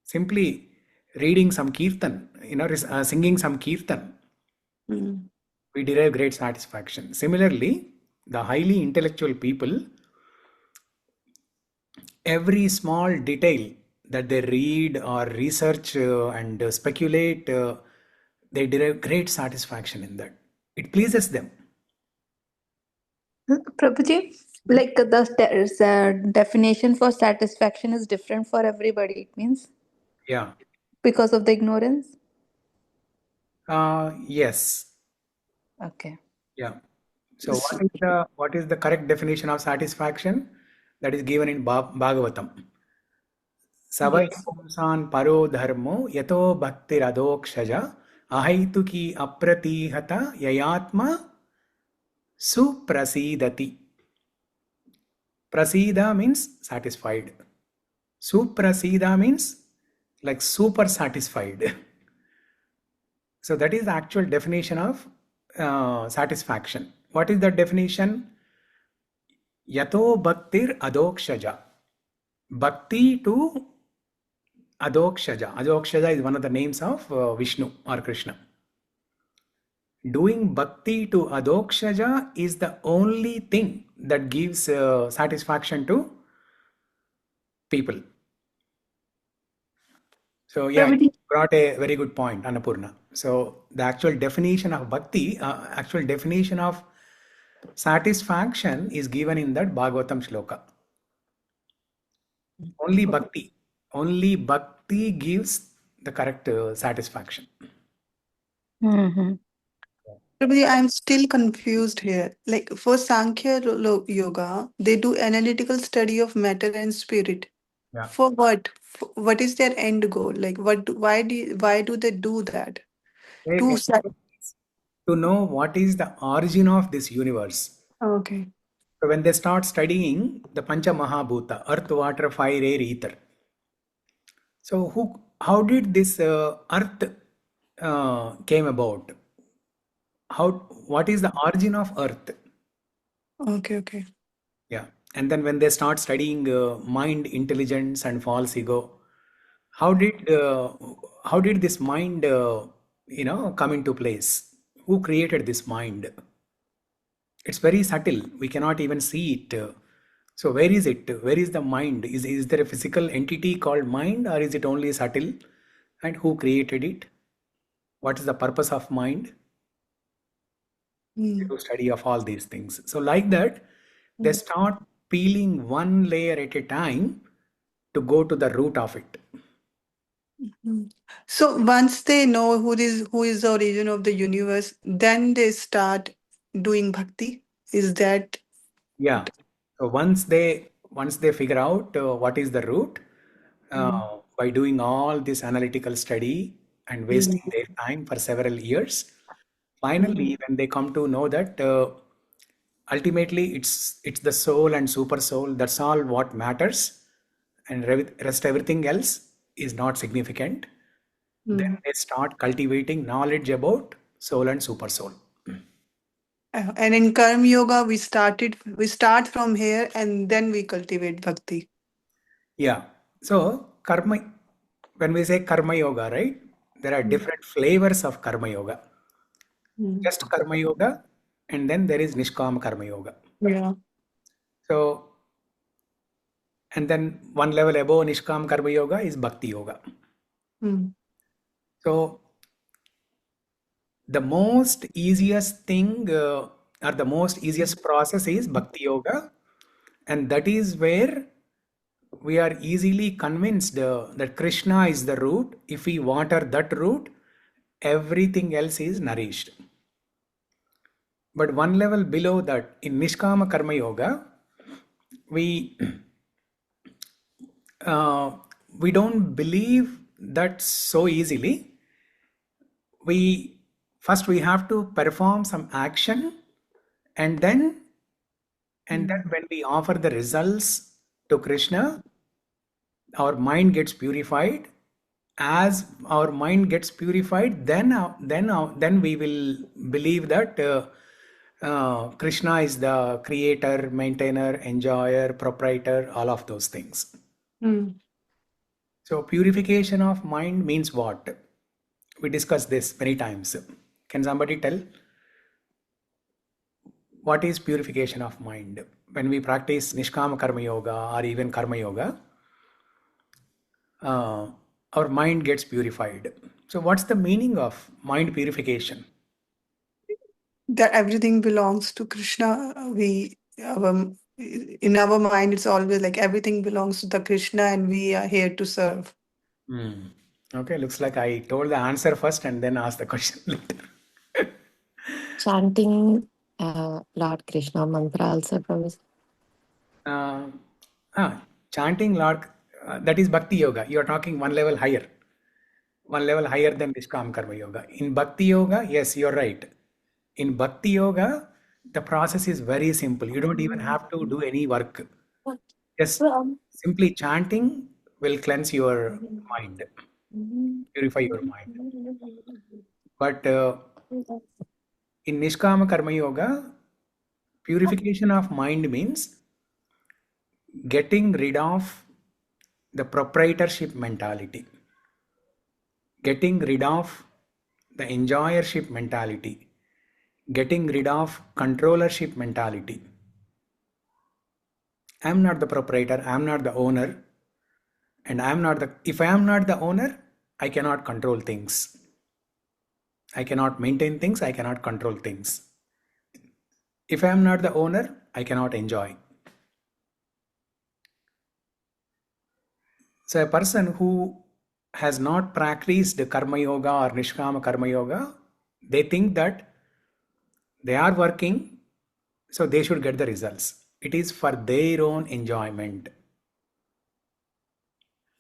Simply reading some kirtan, singing some kirtan,
Mm.
we derive great satisfaction. Similarly, the highly intellectual people, every small detail that they read or research and speculate, they derive great satisfaction in that. It pleases them.
Prabhuji, like the definition for satisfaction is different for everybody. It means
Yeah.
because of the ignorance.
Yes.
Okay.
Yeah. So what is the correct definition of satisfaction? That is given in Bhagavatam. Savai
Yes.
pumsan paro dharmo yato bhakti radhokshaja ahaituki apratihata yayatma suprasidati. Prasida means satisfied. Suprasida means like super satisfied. So that is the actual definition of satisfaction. What is the definition? Yato bhaktir adokshaja. Bhakti to adokshaja. Adokshaja is one of the names of Vishnu or Krishna. Doing bhakti to adokshaja is the only thing that gives satisfaction to people. So yeah, you brought a very good point, Annapurna. So the actual definition of bhakti, actual definition of satisfaction is given in that Bhagavatam shloka. Only bhakti gives the correct satisfaction.
Mm-hmm.
Prabhuji, I'm still confused here. Like for Sankhya Yoga, they do analytical study of matter and spirit.
Yeah.
For what? What is their end goal? Like why do they do that?
To know what is the origin of this universe.
Okay.
So when they start studying the Pancha Mahabhuta, earth, water, fire, air, ether. So how did this earth came about? What is the origin of earth?
Okay.
Yeah. And then when they start studying mind, intelligence, and false ego, how did this mind come into place? Who created this mind? It's very subtle. We cannot even see it. So where is it? Where is the mind? Is there a physical entity called mind, or is it only subtle? And who created it? What is the purpose of mind? To study of all these things. So like that, they start peeling one layer at a time to go to the root of it.
So once they know who is the origin of the universe, then they start doing bhakti. Is that?
Yeah. So once they figure out what is the root, by doing all this analytical study and wasting their time for several years, finally, when they come to know that ultimately it's the soul and super soul, that's all what matters, and rest everything else is not significant, then they start cultivating knowledge about soul and super soul.
And in Karma Yoga, we start from here and then we cultivate bhakti.
Yeah. So karma, when we say karma yoga, right? There are different flavors of karma yoga. Just karma yoga, and then there is nishkama karma yoga.
Yeah.
So, and then one level above nishkama karma yoga is bhakti yoga. So, the most easiest thing or the most easiest process is bhakti yoga, and that is where we are easily convinced that Krishna is the root. If we water that root, everything else is nourished. But one level below that, in Nishkama Karma Yoga, we don't believe that so easily. We have to perform some action, and then when we offer the results to Krishna, our mind gets purified. As our mind gets purified, then we will believe that Krishna is the creator, maintainer, enjoyer, proprietor, all of those things. So purification of mind means what? We discussed this many times. Can somebody tell what is purification of mind? When we practice Nishkama Karma Yoga or even Karma Yoga, our mind gets purified. So what's the meaning of mind purification?
That everything belongs to Krishna. In our mind, it's always like everything belongs to the Krishna and we are here to serve.
Okay, looks like I told the answer first and then asked the question later.
Chanting Lord Krishna mantra also, Prabhu.
Chanting Lord, that is Bhakti Yoga. You are talking one level higher than Nishkam Karma Yoga. In Bhakti Yoga, yes, you're right. In Bhakti Yoga, the process is very simple. You don't even have to do any work. Just simply chanting will cleanse your mind, purify your mind. But in Nishkama Karma Yoga, purification of mind means getting rid of the proprietorship mentality, getting rid of the enjoyership mentality, getting rid of controllership mentality. I'm not the proprietor, I'm not the owner, and if I am not the owner, I cannot control things. I cannot maintain things, I cannot control things. If I am not the owner, I cannot enjoy. So a person who has not practiced Karma Yoga or Nishkama Karma Yoga, they think that they are working, so they should get the results. It is for their own enjoyment.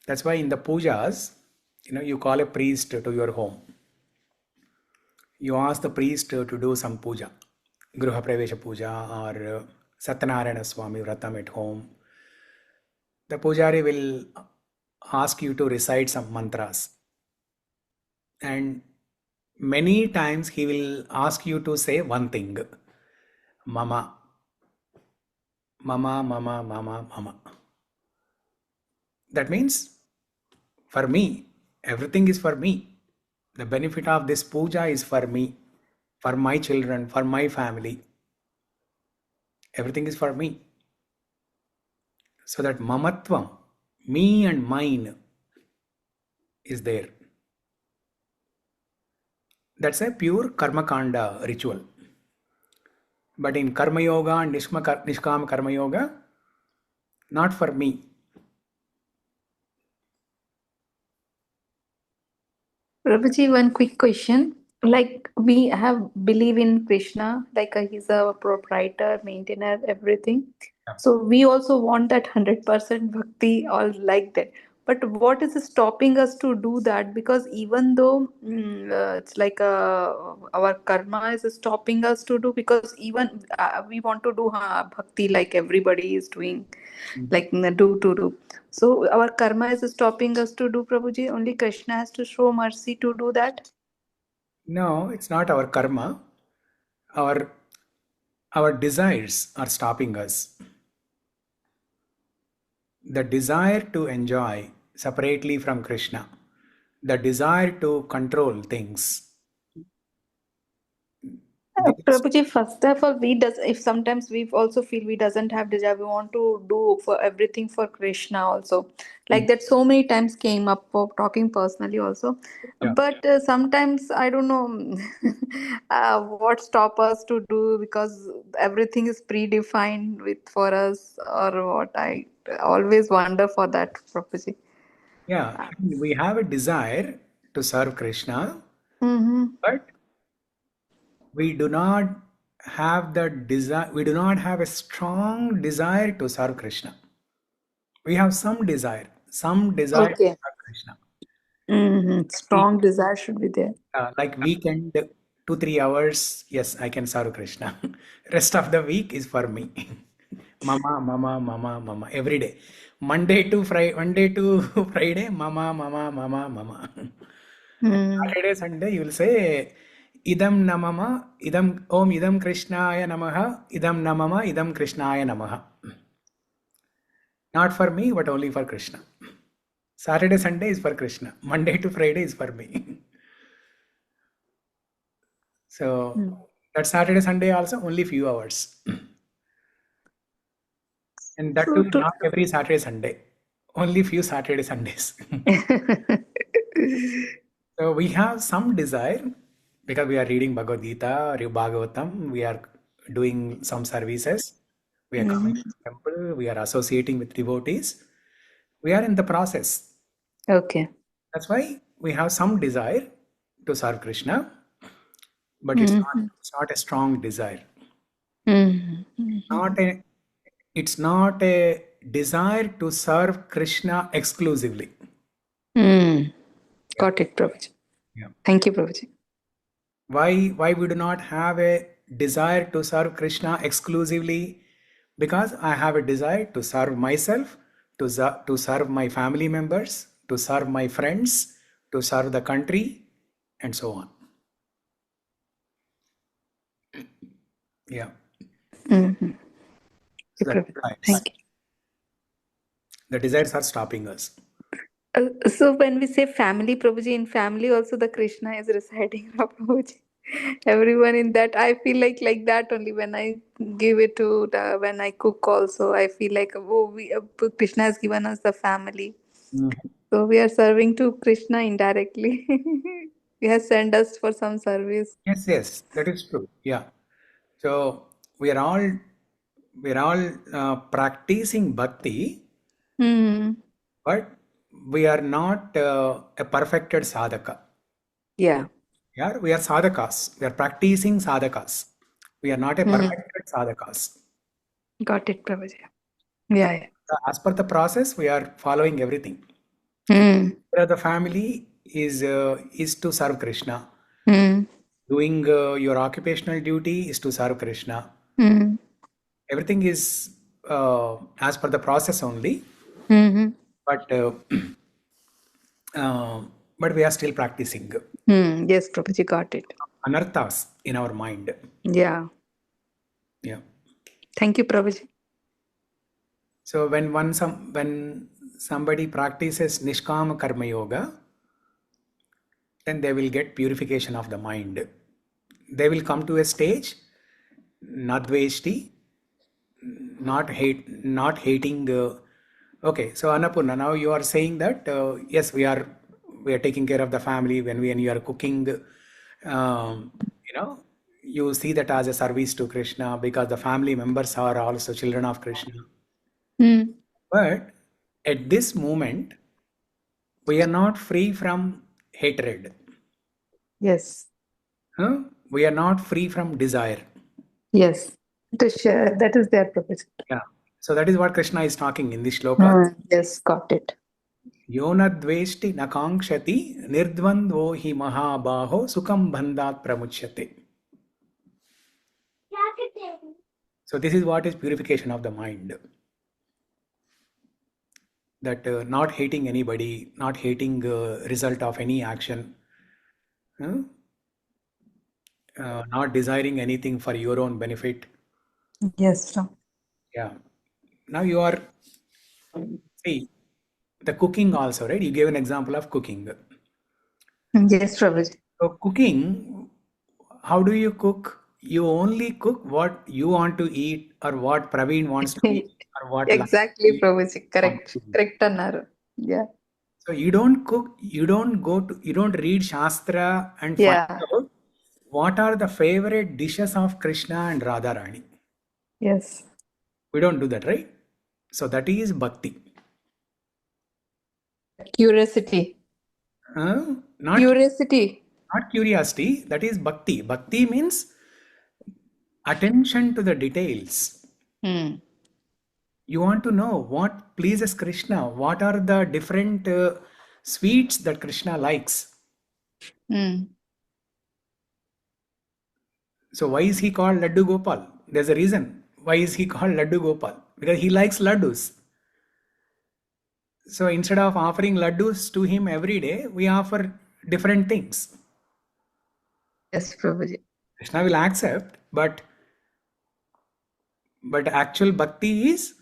That's why in the pujas, you call a priest to your home. You ask the priest to do some puja, Gruha Pravesha Puja or Satyanarayana Swami Vratam at home. The pujari will ask you to recite some mantras. And many times he will ask you to say one thing. Mama. Mama, mama, mama, mama. That means for me, everything is for me. The benefit of this puja is for me, for my children, for my family. Everything is for me. So that mamatvam, me and mine, is there. that's a pure karma kanda ritual. But in karma yoga and nishkama karma yoga, not for me.
Prabhuji, one quick question. Like we have believe in Krishna, like he's a proprietor, maintainer, everything.
Yeah.
So we also want that 100% bhakti or like that. But what is stopping us to do that? Because even though it's like our karma is stopping us to do, because even we want to do bhakti like everybody is doing, like do. So our karma is stopping us to do, Prabhuji. Only Krishna has to show mercy to do that.
No, it's not our karma. Our desires are stopping us. The desire to enjoy separately from Krishna, the desire to control things.
Prabhuji, first of all, if sometimes we also feel we doesn't have desire, we want to do for everything for Krishna also. Like that so many times came up for talking personally also.
Yeah.
But sometimes I don't know what stop us to do, because everything is predefined for us, or what. I always wonder for that, Prabhuji.
Yeah, we have a desire to serve Krishna,
Mm-hmm.
but we do not have the desire, we do not have a strong desire to serve Krishna. We have some desire to
Okay.
serve Krishna.
Strong desire should be there.
Like weekend, 2-3 hours, yes, I can serve Krishna. Rest of the week is for me. Mama, every day. Monday to Friday, mama. Saturday, Sunday, you will say, idam namama, idam Krishnaya namaha, idam namama, idam Krishnaya namaha. Not for me, but only for Krishna. Saturday, Sunday is for Krishna. Monday to Friday is for me. So that Saturday, Sunday also only few hours. And that too not every Saturday, Sunday. Only few Saturday, Sundays. So we have some desire because we are reading Bhagavad Gita or Bhagavatam. We are doing some services. We are coming to the temple. We are associating with devotees. We are in the process.
Okay.
That's why we have some desire to serve Krishna, but it's not a strong desire. It's not a desire to serve Krishna exclusively.
Got it, Prabhuji.
Yeah.
Thank you, Prabhuji.
Why we do not have a desire to serve Krishna exclusively? Because I have a desire to serve myself, to serve my family members, to serve my friends, to serve the country, and so on. Yeah. So
Thank you.
the desires are stopping us.
So when we say family, Prabhuji, in family also the Krishna is residing, Prabhuji. Everyone in that, I feel like that only when I give it to when I cook also, I feel like Krishna has given us the family. So we are serving to Krishna indirectly. He has sent us for some service.
Yes, that is true. Yeah. So we are all practicing bhakti, but we are not a perfected sadhaka.
Yeah.
Yeah, we are sadhakas. We are practicing sadhakas. We are not a perfected sadhakas.
Got it, Prabhuji. Yeah.
As per the process, we are following everything. The family is to serve Krishna. Doing your occupational duty is to serve Krishna. Everything is as per the process only. But we are still practicing.
Yes, Prabhuji, got it.
Anarthas in our mind.
Yeah. Thank you, Prabhuji.
So when somebody practices nishkama karma yoga, then they will get purification of the mind. They will come to a stage, dveṣṭi, not hating. Okay, so Annapurna, now you are saying that yes, we are taking care of the family when you are cooking, You see that as a service to Krishna because the family members are also children of Krishna. But at this moment, we are not free from hatred.
Yes.
We are not free from desire.
Yes. That is their purpose.
Yeah. So that is what Krishna is talking in this shloka.
Yes, got it.
Yo na dveṣṭi na kāṅkṣati nirdvandvo hi mahā-bāho sukhaṁ bandhāt pramucyate. So this is what is purification of the mind. That not hating anybody, not hating result of any action, not desiring anything for your own benefit.
Yes, sir.
Yeah. Now you are, see, the cooking also, right? You gave an example of cooking.
Yes, Prabhuji.
So cooking, how do you cook? You only cook what you want to eat or what Praveen wants to eat or what
Exactly, Prabhuji.
Correct.
Correct, Annaru. Yeah.
So you don't cook, you don't read Shastra and find out what are the favorite dishes of Krishna and Radharani.
Yes.
We don't do that, right? So that is bhakti.
Curiosity.
Not
Curiosity.
Not curiosity, that is bhakti. Bhakti means attention to the details. You want to know what pleases Krishna, what are the different sweets that Krishna likes. So why is he called Laddu Gopal? There's a reason. Why is he called Laddu Gopal? Because he likes laddus. So instead of offering laddus to him every day, we offer different things.
Yes, Prabhuji.
Krishna will accept, but actual bhakti is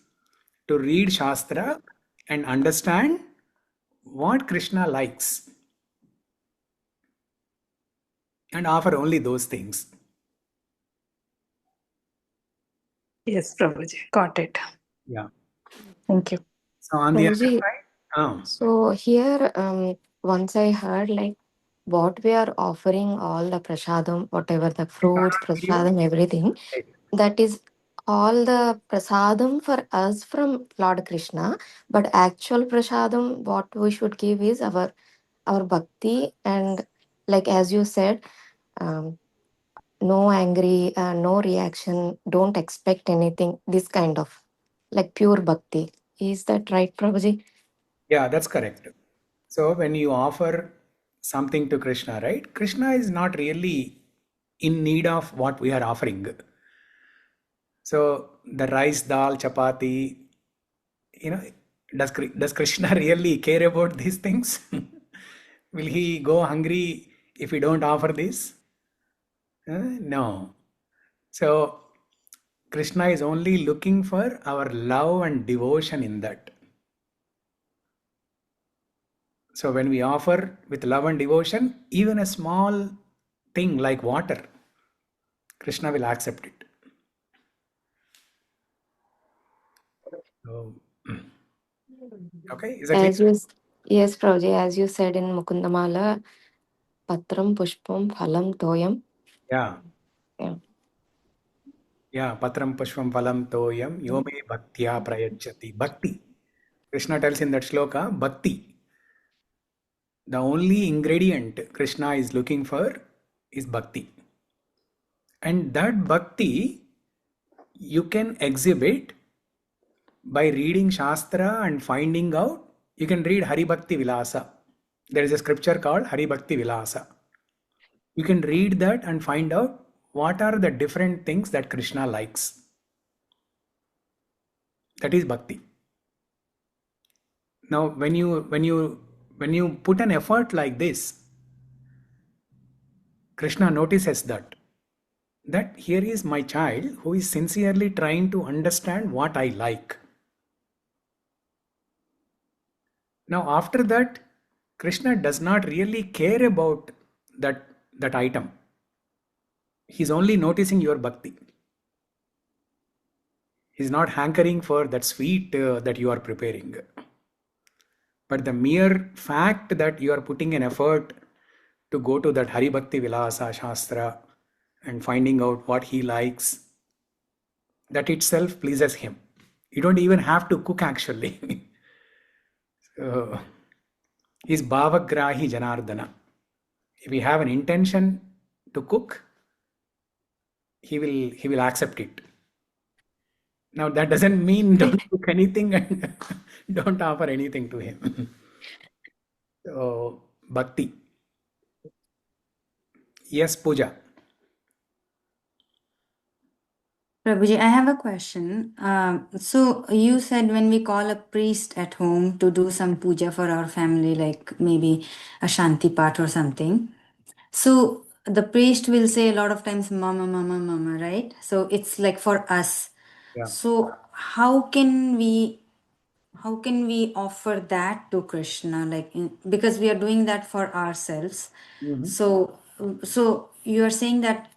to read Shastra and understand what Krishna likes and offer only those things.
Yes, Prabhuji. Got it.
Yeah.
Thank you.
So on the other
Prabhuji,
side,
so here, once I heard like what we are offering, all the prasadam, whatever the fruits, prasadam, everything, that is all the prasadam for us from Lord Krishna. But actual prasadam, what we should give is our bhakti, and like as you said, no angry, no reaction, don't expect anything. This kind of like pure bhakti. Is that right, Prabhuji?
yeah, that's correct. So when you offer something to Krishna, right? Krishna is not really in need of what we are offering. So the rice, dal, chapati, does Krishna really care about these things? Will he go hungry if we don't offer this? No. So Krishna is only looking for our love and devotion in that. So when we offer with love and devotion, even a small thing like water, Krishna will accept it. So, okay, is that clear?
Yes, Prabhuji, as you said in Mukundamala, Patram Pushpam Phalam Toyam.
Yeah.
Yeah.
Yeah, Patram Pushpam Phalam Toyam Yome Bhaktya Prayachati. Bhakti. Krishna tells in that shloka, Bhakti. The only ingredient Krishna is looking for is bhakti. And that bhakti you can exhibit by reading Shastra and finding out. You can read Hari Bhakti Vilasa. There is a scripture called Hari Bhakti Vilasa. You can read that and find out what are the different things that Krishna likes. That is bhakti. Now, when you put an effort like this, Krishna notices that here is my child who is sincerely trying to understand what I like. Now, after that, Krishna does not really care about that item. He's only noticing your bhakti. He's not hankering for that sweet that you are preparing. But the mere fact that you are putting an effort to go to that Hari Bhakti Vilasa Shastra and finding out what he likes, that itself pleases him. You don't even have to cook actually. So, he's Bhavagrahi Janardana. If we have an intention to cook, he will accept it. Now that doesn't mean don't cook anything and don't offer anything to him. So, bhakti. Yes, Pooja.
Prabhuji, I have a question. So you said when we call a priest at home to do some puja for our family, like maybe a Shanti Path or something. So the priest will say a lot of times, Mama, Mama, Mama, right? So it's like for us.
Yeah.
So how can we offer that to Krishna? Because we are doing that for ourselves. So you are saying that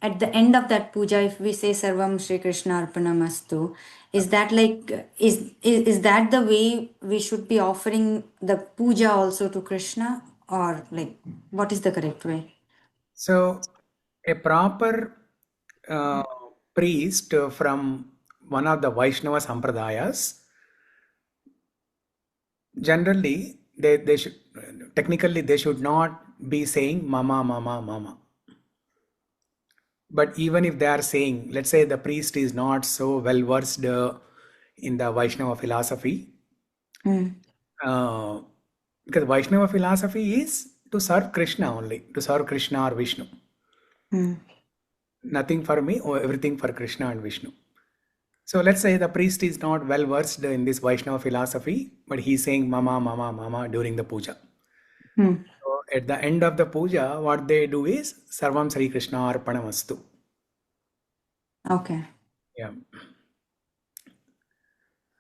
at the end of that puja, if we say Sarvam Shri Krishna Arpanamastu, is that is that the way we should be offering the puja also to Krishna, or like what is the correct way?
So a proper priest from one of the Vaishnava Sampradayas, generally they should, technically they should not be saying Mama, Mama, Mama. But even if they are saying, let's say the priest is not so well versed in the Vaishnava philosophy, because Vaishnava philosophy is to serve Krishna only, to serve Krishna or Vishnu. Nothing for me or everything for Krishna and Vishnu. So let's say the priest is not well versed in this Vaishnava philosophy, but he's saying Mama, Mama, Mama during the puja. So at the end of the puja, what they do is Sarvam Sri Krishna Arpanamastu.
Okay.
Yeah.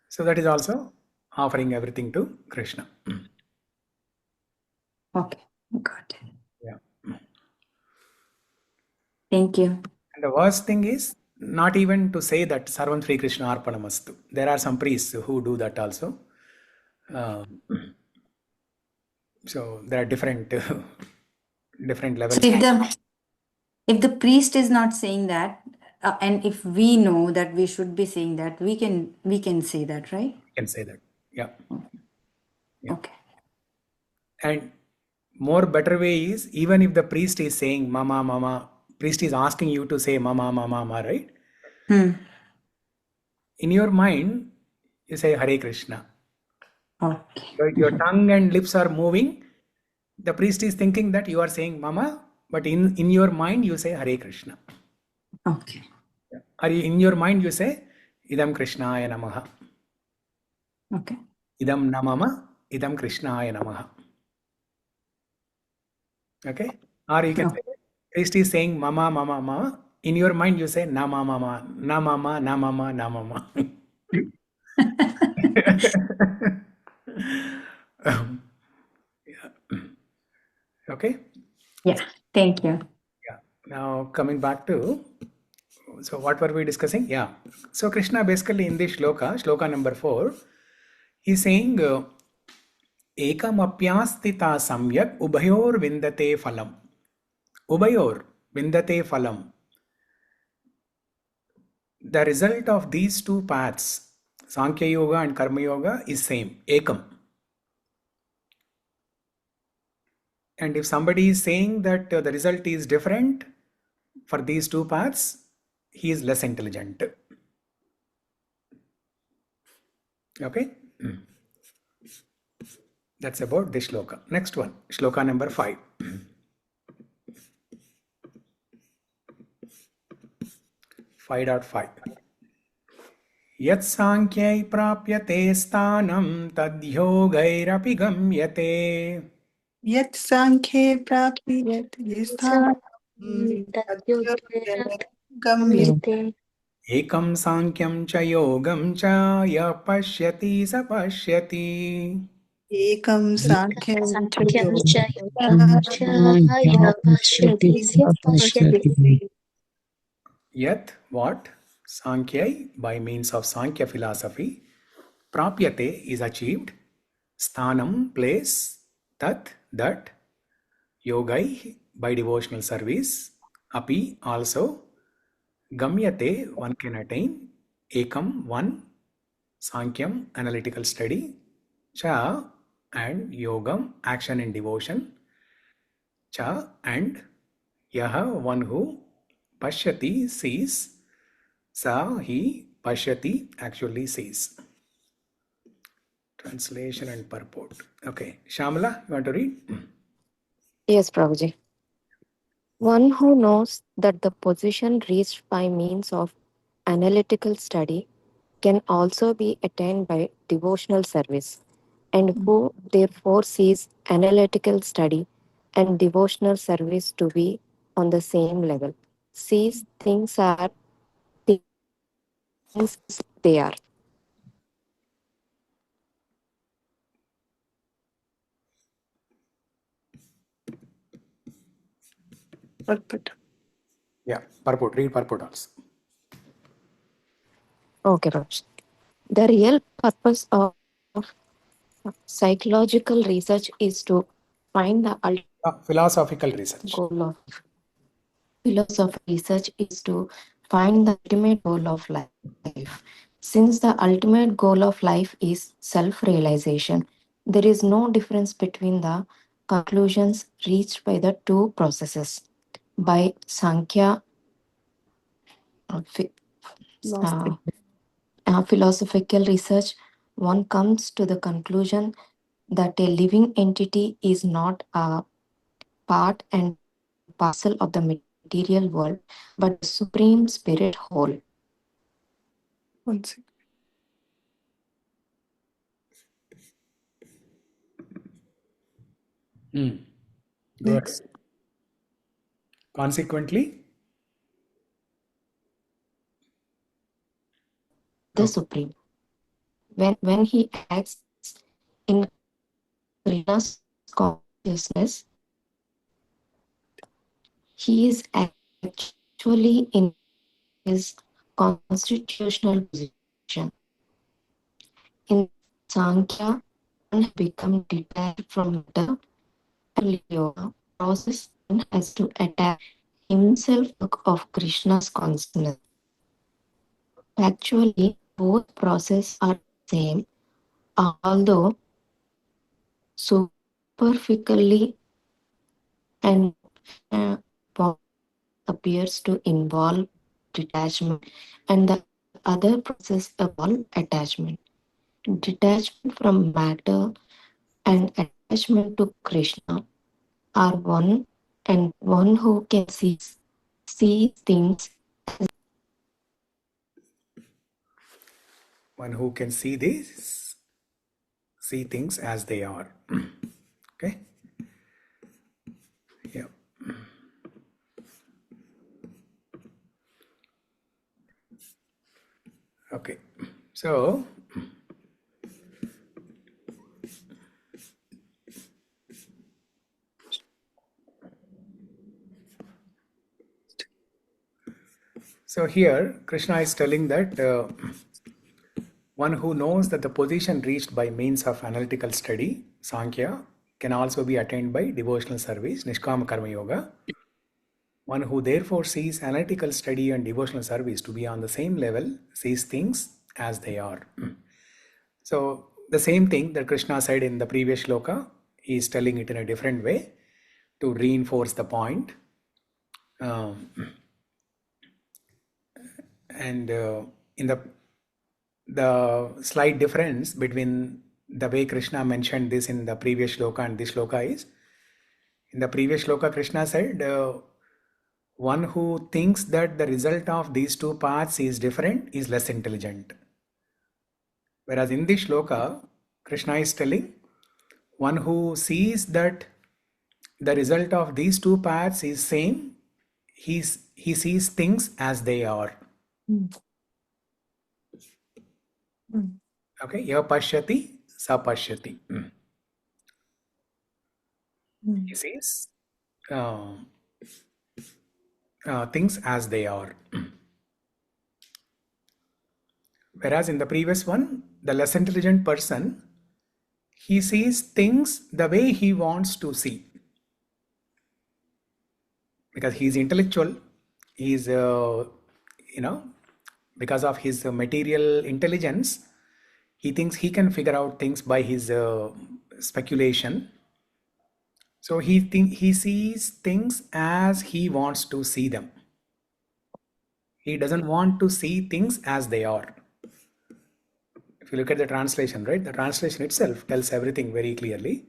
So that is also offering everything to Krishna.
Okay. Got it.
Yeah.
Thank you.
And the worst thing is not even to say that Sarvam Sri Krishna Arpanamastu. There are some priests who do that also. So there are different levels.
So if the priest is not saying that, and if we know that we should be saying that, we can say that, right?
You can say that. Yeah. Yeah.
Okay.
And more better way is, even if the priest is saying Mama, Mama, priest is asking you to say Mama, Mama, Mama, right? In your mind, you say Hare Krishna.
Okay.
So your tongue and lips are moving. The priest is thinking that you are saying Mama, but in your mind you say Hare Krishna.
Okay.
Or in your mind you say Idam Krishnaya Namaha.
Okay.
Idam Namama, Idam Krishnaya Namaha. Okay? Or you can say, priest is saying Mama, Mama, Mama. In your mind you say Na Mama, Mama, Na Mama, Na Mama, Na Mama. Okay?
Yeah. Thank you.
Yeah. Now coming back to, so what were we discussing? Yeah. So Krishna basically in this shloka number 4, he's saying Ekam apyastita samyak ubayor vindate phalam. Ubayor vindate phalam. The result of these two paths, Sankhya Yoga and Karma Yoga, is same, Ekam. And if somebody is saying that the result is different for these two paths, he is less intelligent. Okay? That's about this shloka. Next one, shloka number 5. Yat sankhya prapyate sthanam tadyogairapi gamyate.
Yat sankhe prapyate sthanam gamyate.
Ekam sankyam cha yogam cha ya pashyati sa pashyati.
Ekam sankhya
Yat, what? Sankhya, by means of Sankhya philosophy, prapyate is achieved, sthanam, place, tat, that, yogai, by devotional service, api, also, gamyate, one can attain, ekam, one, sankhyaṁ, analytical study, cha, and yogam, action and devotion, cha, and yaha, one who, pashyati, sees, sa, he, pashyati, actually sees. Translation and purport. Okay, Shamala, you want to read?
Yes, Prabhuji. One who knows that the position reached by means of analytical study can also be attained by devotional service, and who therefore sees analytical study and devotional service to be on the same level, sees things are things as they are.
Purport.
Yeah, purport. Read purport also.
Okay, Prabhuji. The real purpose of psychological research is to find the
Philosophical research.
goal of philosophy research is to find the ultimate goal of life. Since the ultimate goal of life is self-realization, there is no difference between the conclusions reached by the two processes. By Sankhya philosophical research, one comes to the conclusion that a living entity is not a part and parcel of the material world, but the supreme spirit whole.
One second.
Go ahead.
Next.
Consequently,
The supreme. When he acts in Krishna's consciousness, he is actually in his constitutional position. In Sankhya, one has become detached from the yoga process and has to attach himself of Krishna's consciousness. Actually, both processes are the same, although superficially and one appears to involve detachment and the other process involves attachment. Detachment from matter and attachment to Krishna are one, and one who can see things.
one who can see things as they are. Okay. Yeah. Okay. So, here Krishna is telling that one who knows that the position reached by means of analytical study, Sankhya, can also be attained by devotional service, Nishkama Karma Yoga. One who therefore sees analytical study and devotional service to be on the same level, sees things as they are. So the same thing that Krishna said in the previous shloka, he is telling it in a different way to reinforce the point. And in the slight difference between the way Krishna mentioned this in the previous shloka and this shloka is, in the previous shloka Krishna said, one who thinks that the result of these two paths is different is less intelligent. Whereas in this shloka, Krishna is telling, one who sees that the result of these two paths is same, he sees things as they are. Okay, ya pashyati, sa pashyati. He sees things as they are. Whereas in the previous one, the less intelligent person, he sees things the way he wants to see. because he's intellectual. He's, because of his material intelligence, he thinks he can figure out things by his speculation. So he sees things as he wants to see them. He doesn't want to see things as they are. If you look at the translation, right? The translation itself tells everything very clearly.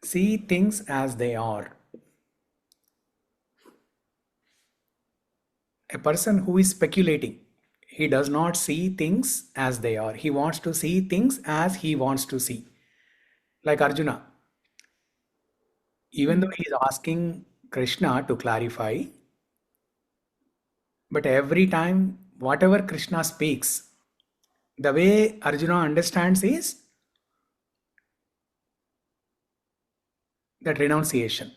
See things as they are. A person who is speculating, he does not see things as they are. He wants to see things as he wants to see. Like Arjuna. Even though he is asking Krishna to clarify, but every time, whatever Krishna speaks, the way Arjuna understands is that renunciation.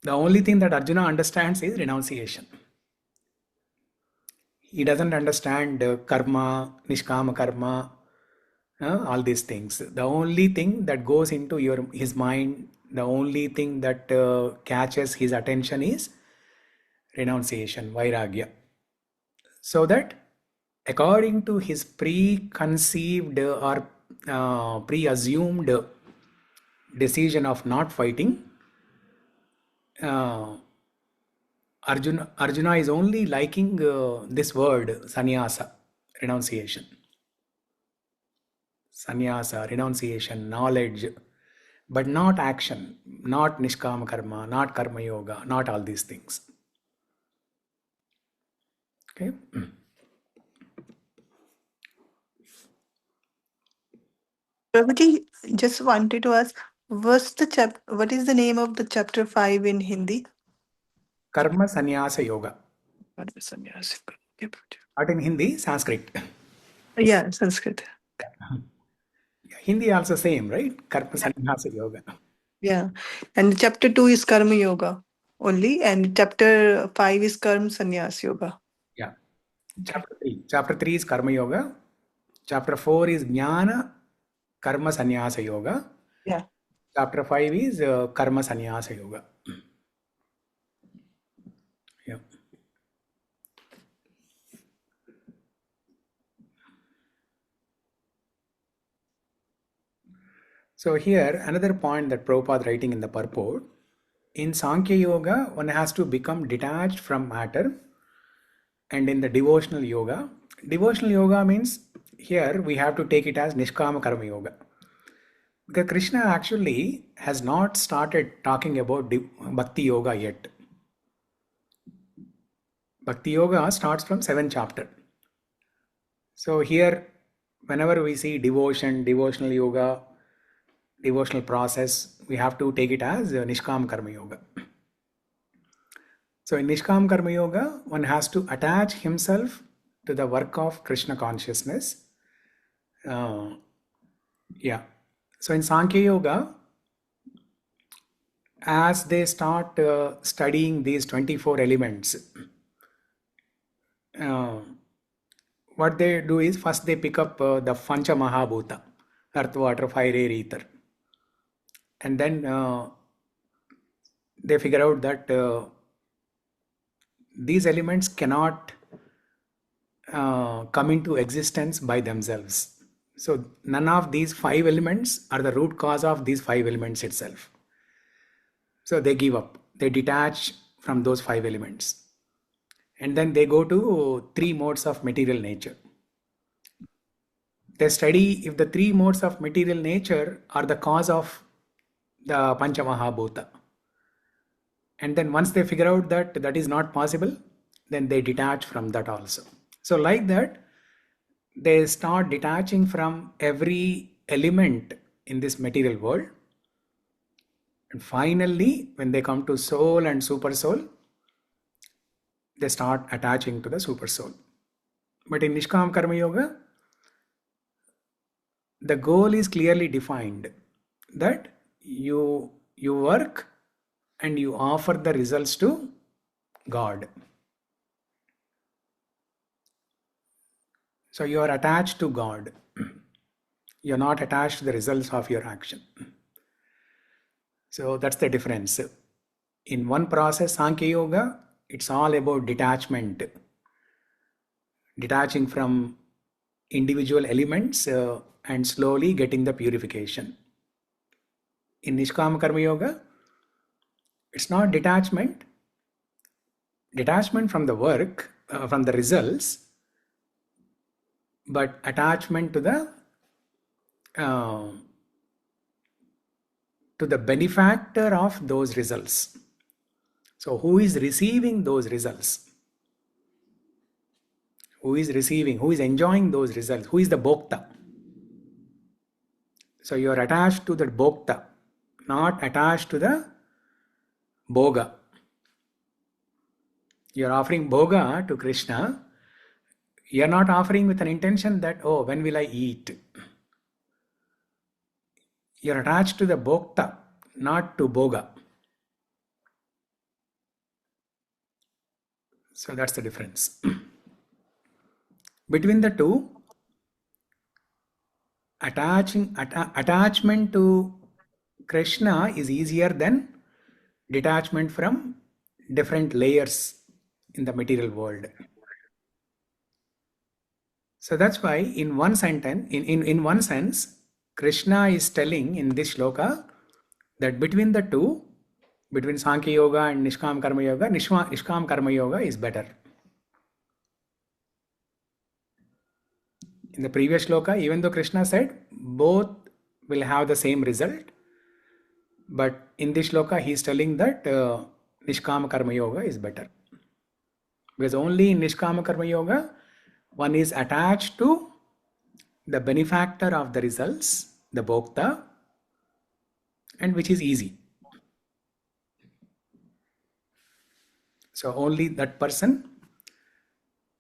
The only thing that Arjuna understands is renunciation. He doesn't understand karma, nishkama karma, all these things. The only thing that goes into his mind, the only thing that catches his attention is renunciation, vairagya. So that according to his preconceived or pre-assumed decision of not fighting, Arjuna is only liking this word sannyasa, renunciation. Sannyasa, renunciation, knowledge, but not action, not nishkama karma, not karma yoga, not all these things. Okay.
Prabhuji, just wanted to ask, what is the name of the chapter 5 in Hindi?
Karma Sannyasa Yoga.
Karma Sanyasi. Okay, Prabhuji.
Not in Hindi, Sanskrit.
Yeah, Sanskrit.
Hindi also same, right? Karma Sannyasa Yoga.
Yeah. And chapter 2 is Karma Yoga only, and chapter 5 is Karma Sannyas Yoga.
Yeah. Chapter 3. Chapter 3 is Karma Yoga. Chapter 4 is Jnana Karma Sannyasa Yoga.
Yeah.
Chapter 5 is Karma Sannyasa Yoga. Yeah. So here, another point that Prabhupada writing in the purport, in Sankhya Yoga, one has to become detached from matter. And in the devotional yoga means here we have to take it as Nishkama Karma Yoga. Because Krishna actually has not started talking about Bhakti Yoga yet. Bhakti Yoga starts from 7th chapter. So here, whenever we see devotion, devotional yoga, devotional process, we have to take it as Nishkama Karma Yoga. So in Nishkama Karma Yoga, one has to attach himself to the work of Krishna consciousness. Yeah. So in Sankhya Yoga, as they start studying these 24 elements, what they do is first they pick up the Pancha mahā-bāho, earth, water, fire, air, ether. And then they figure out that these elements cannot come into existence by themselves. So none of these 5 elements are the root cause of these 5 elements itself. So they give up. They detach from those 5 elements. And then they go to 3 modes of material nature. They study if the 3 modes of material nature are the cause of the Pancha mahā-bāho. And then once they figure out that that is not possible, then they detach from that also. So like that, they start detaching from every element in this material world. And finally, when they come to soul and super soul, they start attaching to the super soul. But in Nishkama Karma Yoga, the goal is clearly defined that you work and you offer the results to God. So you are attached to God. You are not attached to the results of your action. So that's the difference. In one process, Sankhya Yoga, it's all about detachment. Detaching from individual elements and slowly getting the purification. In Nishkama Karma Yoga, it's not detachment. Detachment from the work, from the results, but attachment to the benefactor of those results. So who is receiving those results? Who is receiving, who is enjoying those results? Who is the bhokta? So you are attached to the bhokta, not attached to the bhoga. You are offering bhoga to Krishna. You are not offering with an intention that, oh, when will I eat? You are attached to the bhokta, not to bhoga. So that's the difference. Between the two, attachment to Krishna is easier than detachment from different layers in the material world. So that's why in one sentence, in one sense, Krishna is telling in this shloka that between the two, between Sankhya Yoga and Nishkam Karma Yoga, Nishkam Karma Yoga is better. In the previous shloka, even though Krishna said both will have the same result, but in this shloka he is telling that Nishkama Karma Yoga is better. Because only in Nishkama Karma Yoga, one is attached to the benefactor of the results, the bhokta, and which is easy. So only that person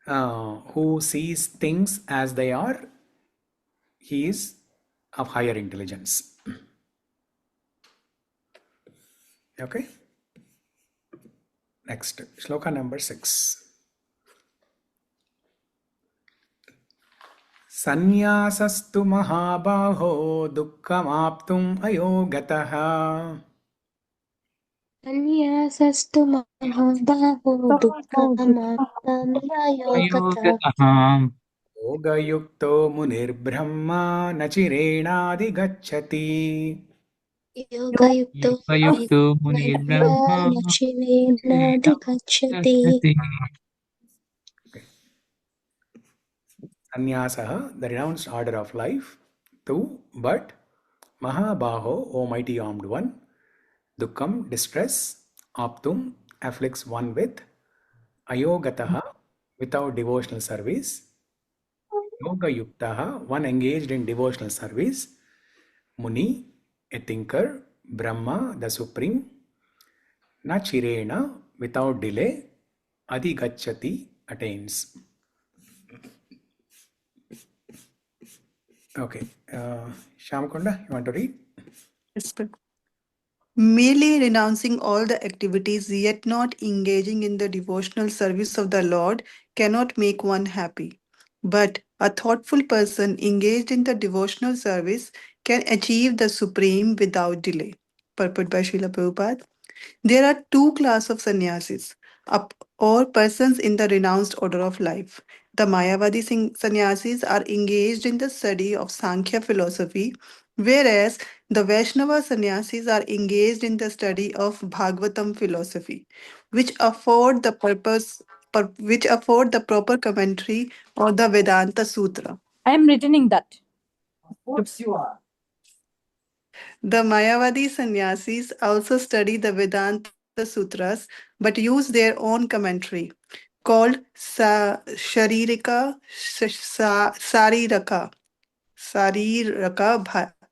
who sees things as they are, he is of higher intelligence. Okay? Next, shloka number 6. Sannyasastu mahā-bāho dukkhamāptum ayogatah.
Sannyasastu mahā-bāho dukkhamāptum ayogatah.
Yoga-yukto munir-brahma nachirenādi-gacchati.
Yoga-yukto
munir-brahma
nachirenādi-gacchati.
Sannyasaha, the renounced order of life. 2. But mahā-bāho, O mighty armed one. Dukkham, distress. Aptum, afflicts one with. Ayogataha, without devotional service. Yoga-yuktaha, one engaged in devotional service. Muni, a thinker. Brahma, the supreme. Nachirena, without delay. Adhigacchati, attains. Okay. Shyamakonda, you want to read?
Yes, sir. Merely renouncing all the activities yet not engaging in the devotional service of the Lord cannot make one happy. But a thoughtful person engaged in the devotional service can achieve the supreme without delay. Purport by Srila Prabhupada. There are two classes of sannyasis, or persons in the renounced order of life. The Mayavadi sannyasis are engaged in the study of Sankhya philosophy, whereas the Vaishnava sannyasis are engaged in the study of Bhagavatam philosophy, which afford the proper commentary or the Vedanta Sutra.
I am returning that.
The Mayavadi sannyasis also study the Vedanta Sutras but use their own commentary called Sariraka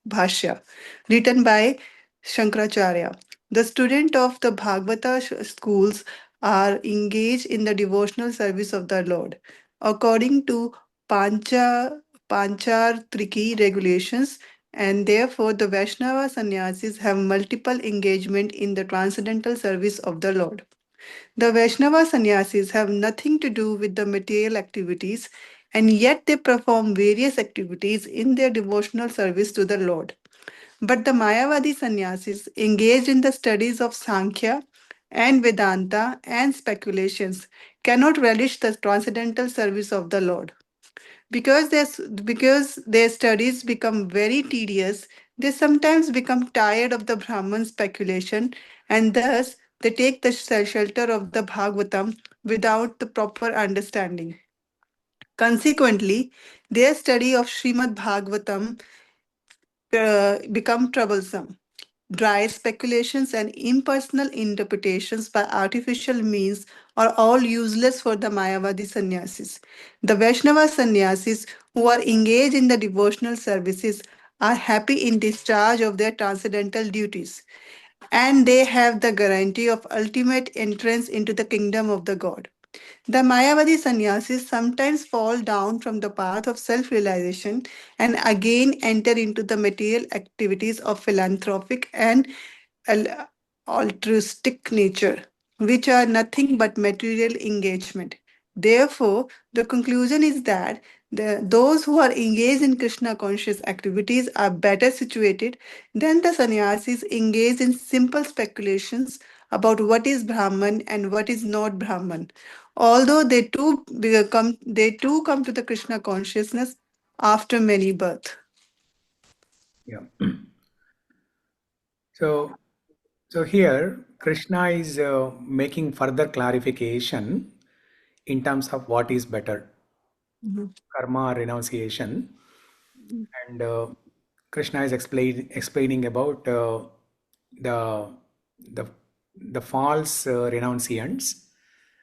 Bhashya, written by Shankaracharya. The students of the Bhagavata schools are engaged in the devotional service of the Lord. According to Panchartriki regulations, and therefore the Vaishnava sannyasis have multiple engagement in the transcendental service of the Lord. The Vaishnava sannyasis have nothing to do with the material activities, and yet they perform various activities in their devotional service to the Lord. But the Mayavadi sannyasis engaged in the studies of Sankhya and Vedanta and speculations cannot relish the transcendental service of the Lord. Because their studies become very tedious, they sometimes become tired of the Brahman speculation, and thus they take the shelter of the Bhagavatam without the proper understanding. Consequently, their study of Srimad Bhagavatam become troublesome. Dry speculations and impersonal interpretations by artificial means are all useless for the Mayavadi sannyasis. The Vaishnava sannyasis who are engaged in the devotional services are happy in discharge of their transcendental duties, and they have the guarantee of ultimate entrance into the kingdom of the God. The Mayavadi sannyasis sometimes fall down from the path of self realization and again enter into the material activities of philanthropic and al- altruistic nature, which are nothing but material engagement. Therefore, the conclusion is that those who are engaged in Krishna conscious activities are better situated than the sannyasis engaged in simple speculations about what is Brahman and what is not Brahman. Although they too come to the Krishna consciousness after many births.
Yeah. So here Krishna is making further clarification in terms of what is better, karma or renunciation, and Krishna is explaining about the the the false renunciants,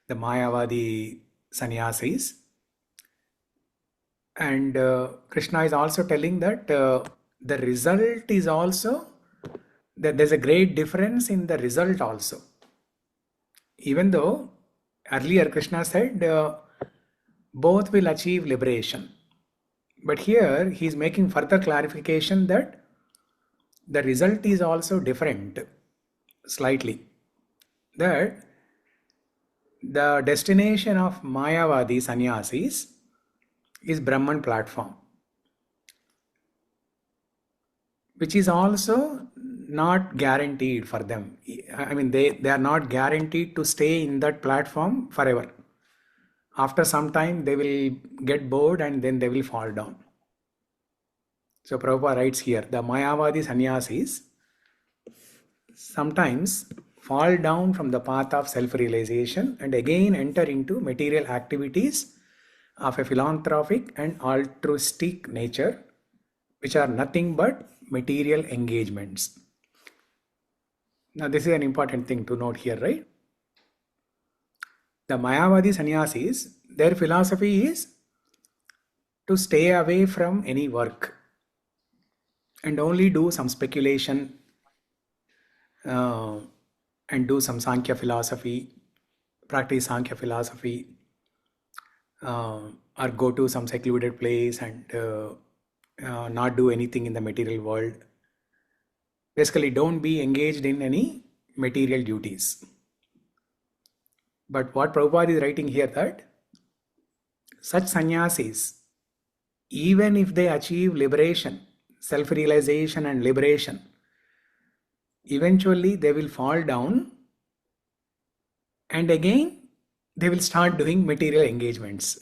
the Mayavadi sannyasis, and Krishna is also telling that the result is also that there's a great difference in the result also. Even though earlier Krishna said both will achieve liberation, but here he is making further clarification that the result is also different slightly. That the destination of Mayavadi sannyasis is Brahman platform, which is also not guaranteed for them. I mean, they are not guaranteed to stay in that platform forever. After some time, they will get bored and then they will fall down. So Prabhupada writes here, the Mayavadi sannyasis sometimes fall down from the path of self-realization and again enter into material activities of a philanthropic and altruistic nature, which are nothing but material engagements. Now, this is an important thing to note here, right? The Mayavadi sannyasis, their philosophy is to stay away from any work and only do some speculation and do some Sankhya philosophy, practice Sankhya philosophy, or go to some secluded place and not do anything in the material world. Basically, don't be engaged in any material duties. But what Prabhupada is writing here, that such sannyasis, even if they achieve liberation, self-realization and liberation, eventually they will fall down and again they will start doing material engagements.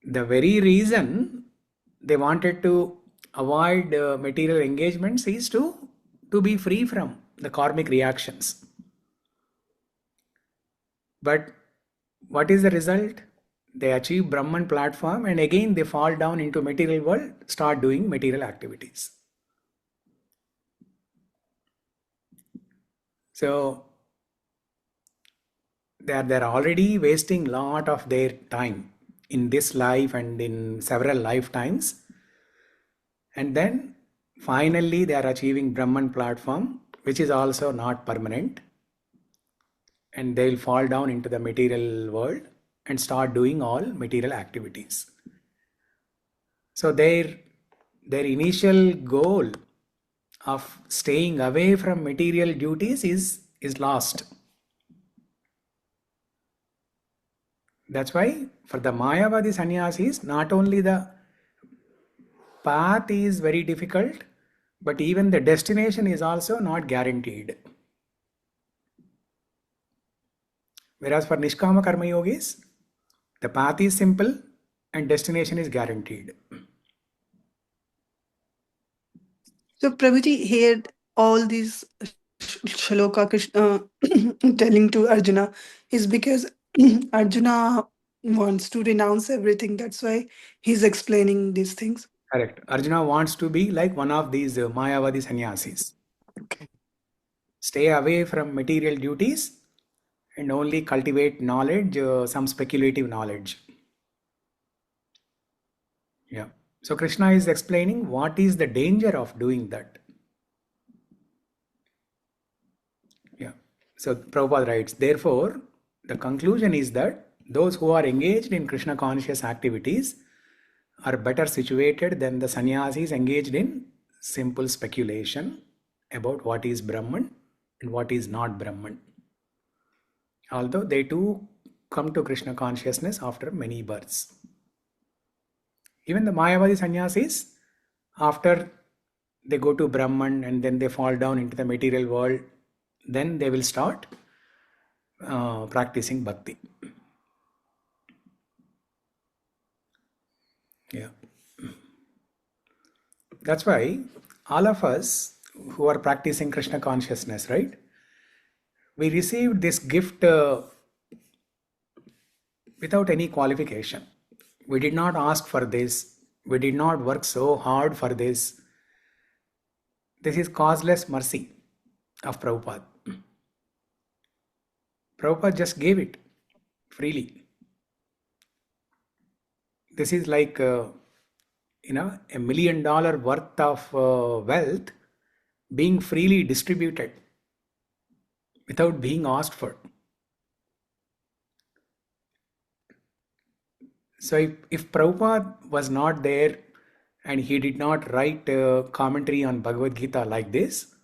The very reason they wanted to avoid material engagements is to be free from the karmic reactions. But what is the result? They achieve Brahman platform and again they fall down into material world, start doing material activities. So they're already wasting a lot of their time in this life and in several lifetimes. And then finally they are achieving Brahman platform, which is also not permanent. And they'll fall down into the material world and start doing all material activities. So their initial goal of staying away from material duties is lost. That's why for the Mayavadi sannyasis, not only the path is very difficult, but even the destination is also not guaranteed. Whereas for Nishkama Karma Yogis, the path is simple and destination is guaranteed.
So Prabhuji, here all these shloka Krishna telling to Arjuna is because Arjuna wants to renounce everything. That's why he's explaining these things.
Correct. Arjuna wants to be like one of these Mayavadi sannyasis.
Okay.
Stay away from material duties and only cultivate knowledge, some speculative knowledge. Yeah. So Krishna is explaining what is the danger of doing that. Yeah. So Prabhupada writes, therefore, the conclusion is that those who are engaged in Krishna conscious activities are better situated than the sannyasis engaged in simple speculation about what is Brahman and what is not Brahman. Although they too come to Krishna consciousness after many births. Even the Mayavadi sannyasis, after they go to Brahman and then they fall down into the material world, then they will start practicing bhakti. Yeah. That's why all of us who are practicing Krishna consciousness, right? We received this gift without any qualification. We did not ask for this. We did not work so hard for this. This is causeless mercy of Prabhupada. Prabhupada just gave it freely. This is like, $1 million worth of wealth being freely distributed without being asked for. So if Prabhupada was not there and he did not write a commentary on Bhagavad Gita like this,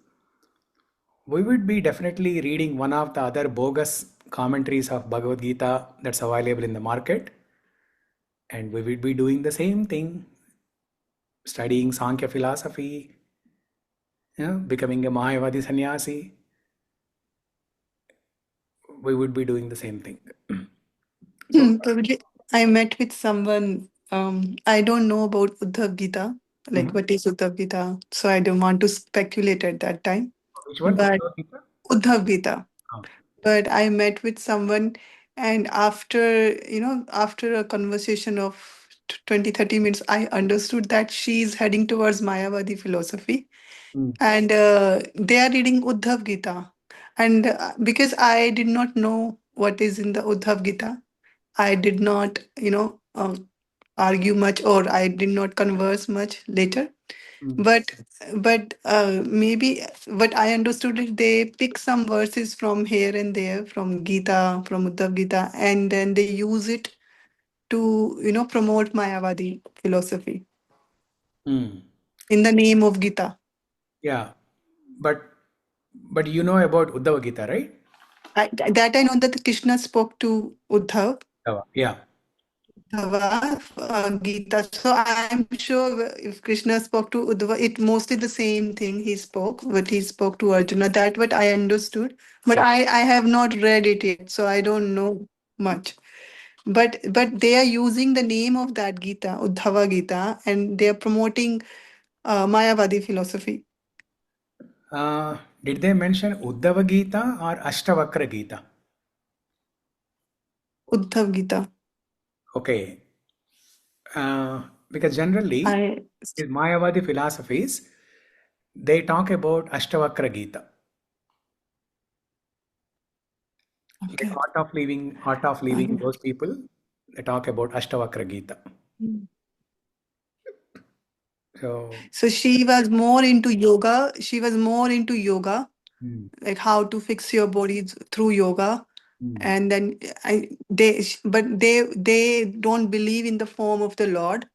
we would be definitely reading one of the other bogus commentaries of Bhagavad Gita that's available in the market. And we would be doing the same thing, studying Sankhya philosophy, becoming a Mayavadi sannyasi. We would be doing the same thing.
Prabhuji, I met with someone, I don't know about Uddhav Gita, like what is Uddhav Gita, so I don't want to speculate at that time.
Which one?
But Uddhav Gita.
Oh.
But I met with someone, and after a conversation of 20-30 minutes, I understood that she's heading towards Mayavadi philosophy. And they are reading Uddhav Gita. And because I did not know what is in the Uddhav Gita, I did not, argue much, or I did not converse much later. But maybe what I understood is they pick some verses from here and there, from Gita, from Uddhav Gita, and then they use it to, promote Mayavadi philosophy in the name of Gita.
Yeah, but you know about Uddhava Gita, right?
I know that Krishna spoke to Uddhav.
Yeah.
Gita. So I'm sure if Krishna spoke to Uddhava, it mostly the same thing he spoke, what he spoke to Arjuna. That's what I understood. But I have not read it yet, so I don't know much. But they are using the name of that Gita, Uddhava Gita, and they are promoting Mayavadi philosophy.
Did they mention Uddhava Gita or Ashtavakra Gita?
Uddhav Gita.
Okay. Because generally, in Mayavadi philosophies, they talk about Ashtavakra Gita. Okay. Like art of living, those people, they talk about Ashtavakra Gita. So
she was more into yoga. Like how to fix your body through yoga. And then they don't believe in the form of the Lord.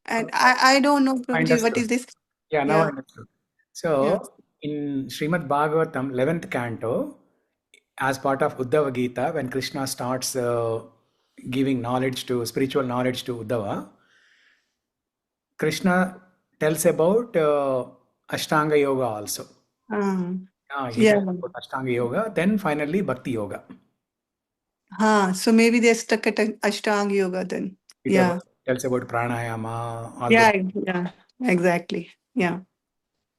And I don't know, Prabhuji, what is this?
Yeah, now I understood. So in Srimad Bhagavatam, 11th canto, as part of Uddhava Gita, when Krishna starts giving spiritual knowledge to Uddhava, Krishna tells about Ashtanga Yoga also. He
Yeah.
tells about Ashtanga Yoga, then finally Bhakti Yoga.
So maybe they're stuck at Ashtanga Yoga then.
It
Yeah.
tells about pranayama. All
Yeah,
those.
yeah, exactly. Yeah.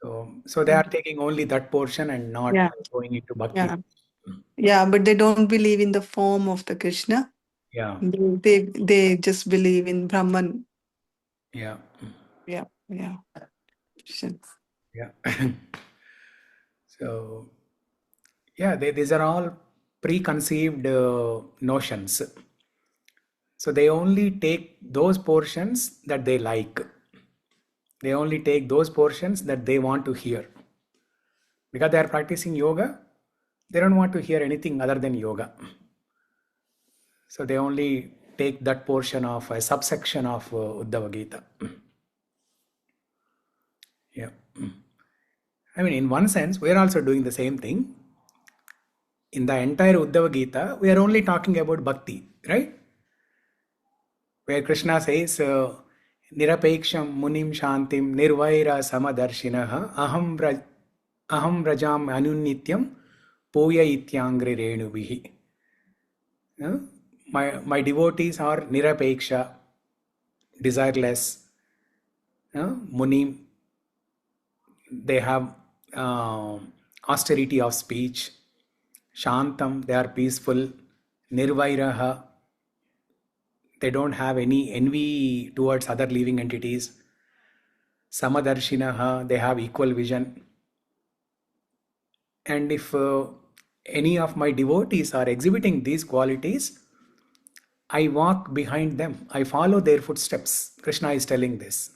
So they are taking only that portion and not
Yeah.
going into Bhakti.
Yeah. Yeah, but they don't believe in the form of the Krishna.
Yeah.
They just believe in Brahman.
Yeah.
Yeah. Yeah.
Yeah. So, yeah, these are all preconceived notions. So they only take those portions that they like. They only take those portions that they want to hear. Because they are practicing yoga, they don't want to hear anything other than yoga. So they only take that portion of a subsection of Uddhava Gita. Yeah. I mean, in one sense, we are also doing the same thing. In the entire Uddhava Gita, we are only talking about bhakti, right? Where Krishna says, Nirapeksham munim shantim nirvaira samadarshinaha aham vrajam anunnityam poya ityangri renubihi. My devotees are nirapeksha, desireless, munim. They have austerity of speech. Shantam, they are peaceful. Nirvairaha, they don't have any envy towards other living entities. Samadarshinaha, they have equal vision. And if any of my devotees are exhibiting these qualities, I walk behind them. I follow their footsteps. Krishna is telling this.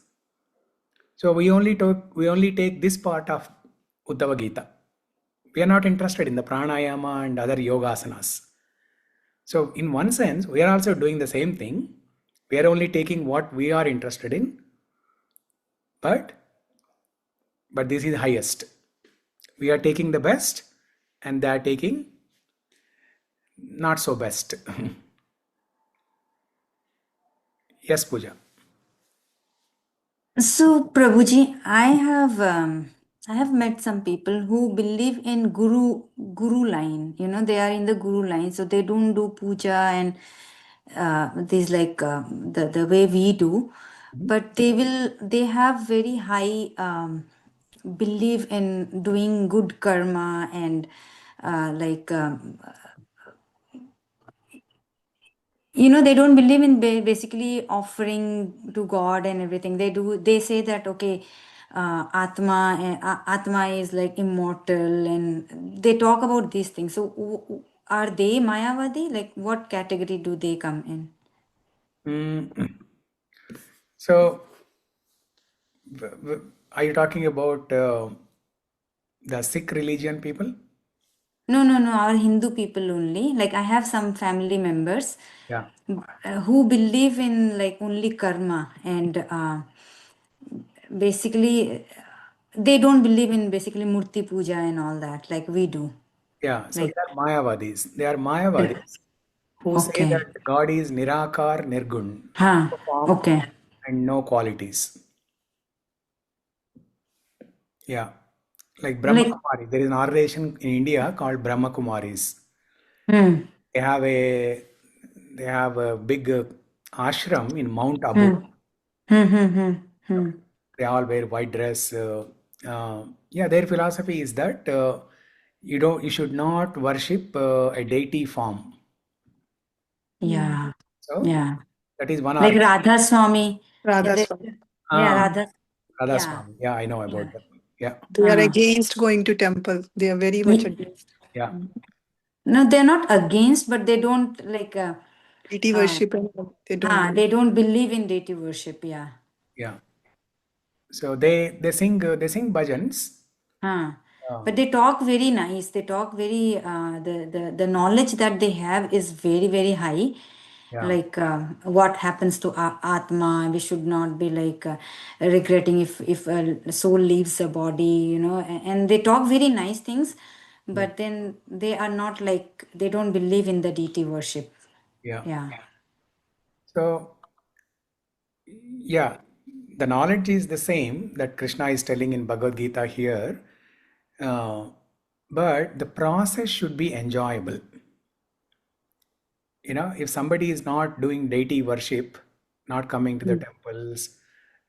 So we only take this part of Uddhava Gita. We are not interested in the pranayama and other yogasanas. So in one sense, we are also doing the same thing. We are only taking what we are interested in. But this is highest. We are taking the best and they are taking not so best. Yes, Pooja.
So, Prabhuji, I have met some people who believe in guru line. They are in the guru line, so they don't do puja and these like the way we do, but they have very high belief in doing good karma and they don't believe in basically offering to God and everything. They say that, okay, Atma is like immortal, and they talk about these things. So are they Mayavadi? Like, what category do they come in?
So are you talking about the Sikh religion people?
No, our Hindu people only. Like, I have some family members who believe in like only karma, and basically they don't believe in basically murti puja and all that like we do.
Yeah, so they are Mayavadis. They are Mayavadis who say that God is Nirakar, Nirgun, no form and no qualities. Yeah, like Brahma Kumari. There is an organization in India called Brahma Kumaris. They have a big ashram in Mount Abu. They all wear white dress. Their philosophy is that you should not worship a deity form.
Yeah.
So
yeah.
that is one
Like
argument.
Radha Swami.
Radha Swami.
Radha Swami. Yeah, I know about that. Yeah.
They are against going to temple. They are very much against.
Yeah.
No, they're not against, but they don't like
deity worship.
They don't believe in deity worship. Yeah.
Yeah. So they sing bhajans.
But they talk very nice. They talk very the knowledge that they have is very, very high. Like what happens to Atma, we should not be like regretting if a soul leaves a body, and they talk very nice things, but then they are not like, they don't believe in the deity worship.
Yeah. So the knowledge is the same that Krishna is telling in Bhagavad Gita here, but the process should be enjoyable. If somebody is not doing deity worship, not coming to the temples,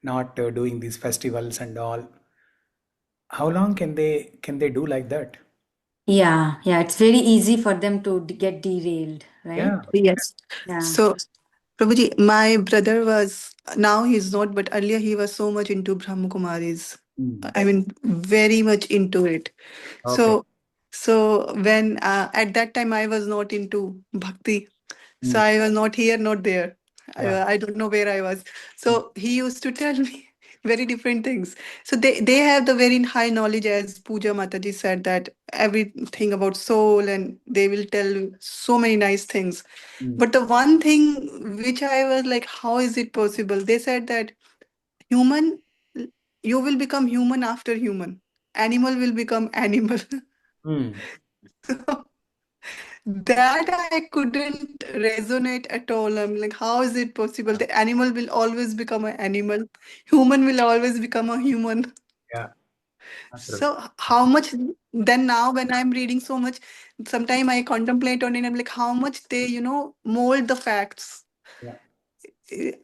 not doing these festivals and all, how long can they do like that?
Yeah, it's very easy for them to get derailed, right?
Yeah.
Yes.
Yeah.
So, Prabhuji, my brother was, now he's not, but earlier he was so much into Brahma Kumaris. I mean, very much into it.
Okay.
So when at that time I was not into bhakti, so I was not here, not there.
Yeah.
I don't know where I was. So he used to tell me very different things. So they have the very high knowledge, as Pooja Mataji said, that everything about soul, and they will tell so many nice things. But the one thing which I was like, how is it possible? They said that human, you will become human after human. Animal will become animal. That I couldn't resonate at all. I'm like, how is it possible? The animal will always become an animal. Human will always become a human.
Yeah. Absolutely.
So how much then now when I'm reading so much, sometimes I contemplate on it. I'm like, how much they, mold the facts.
Yeah.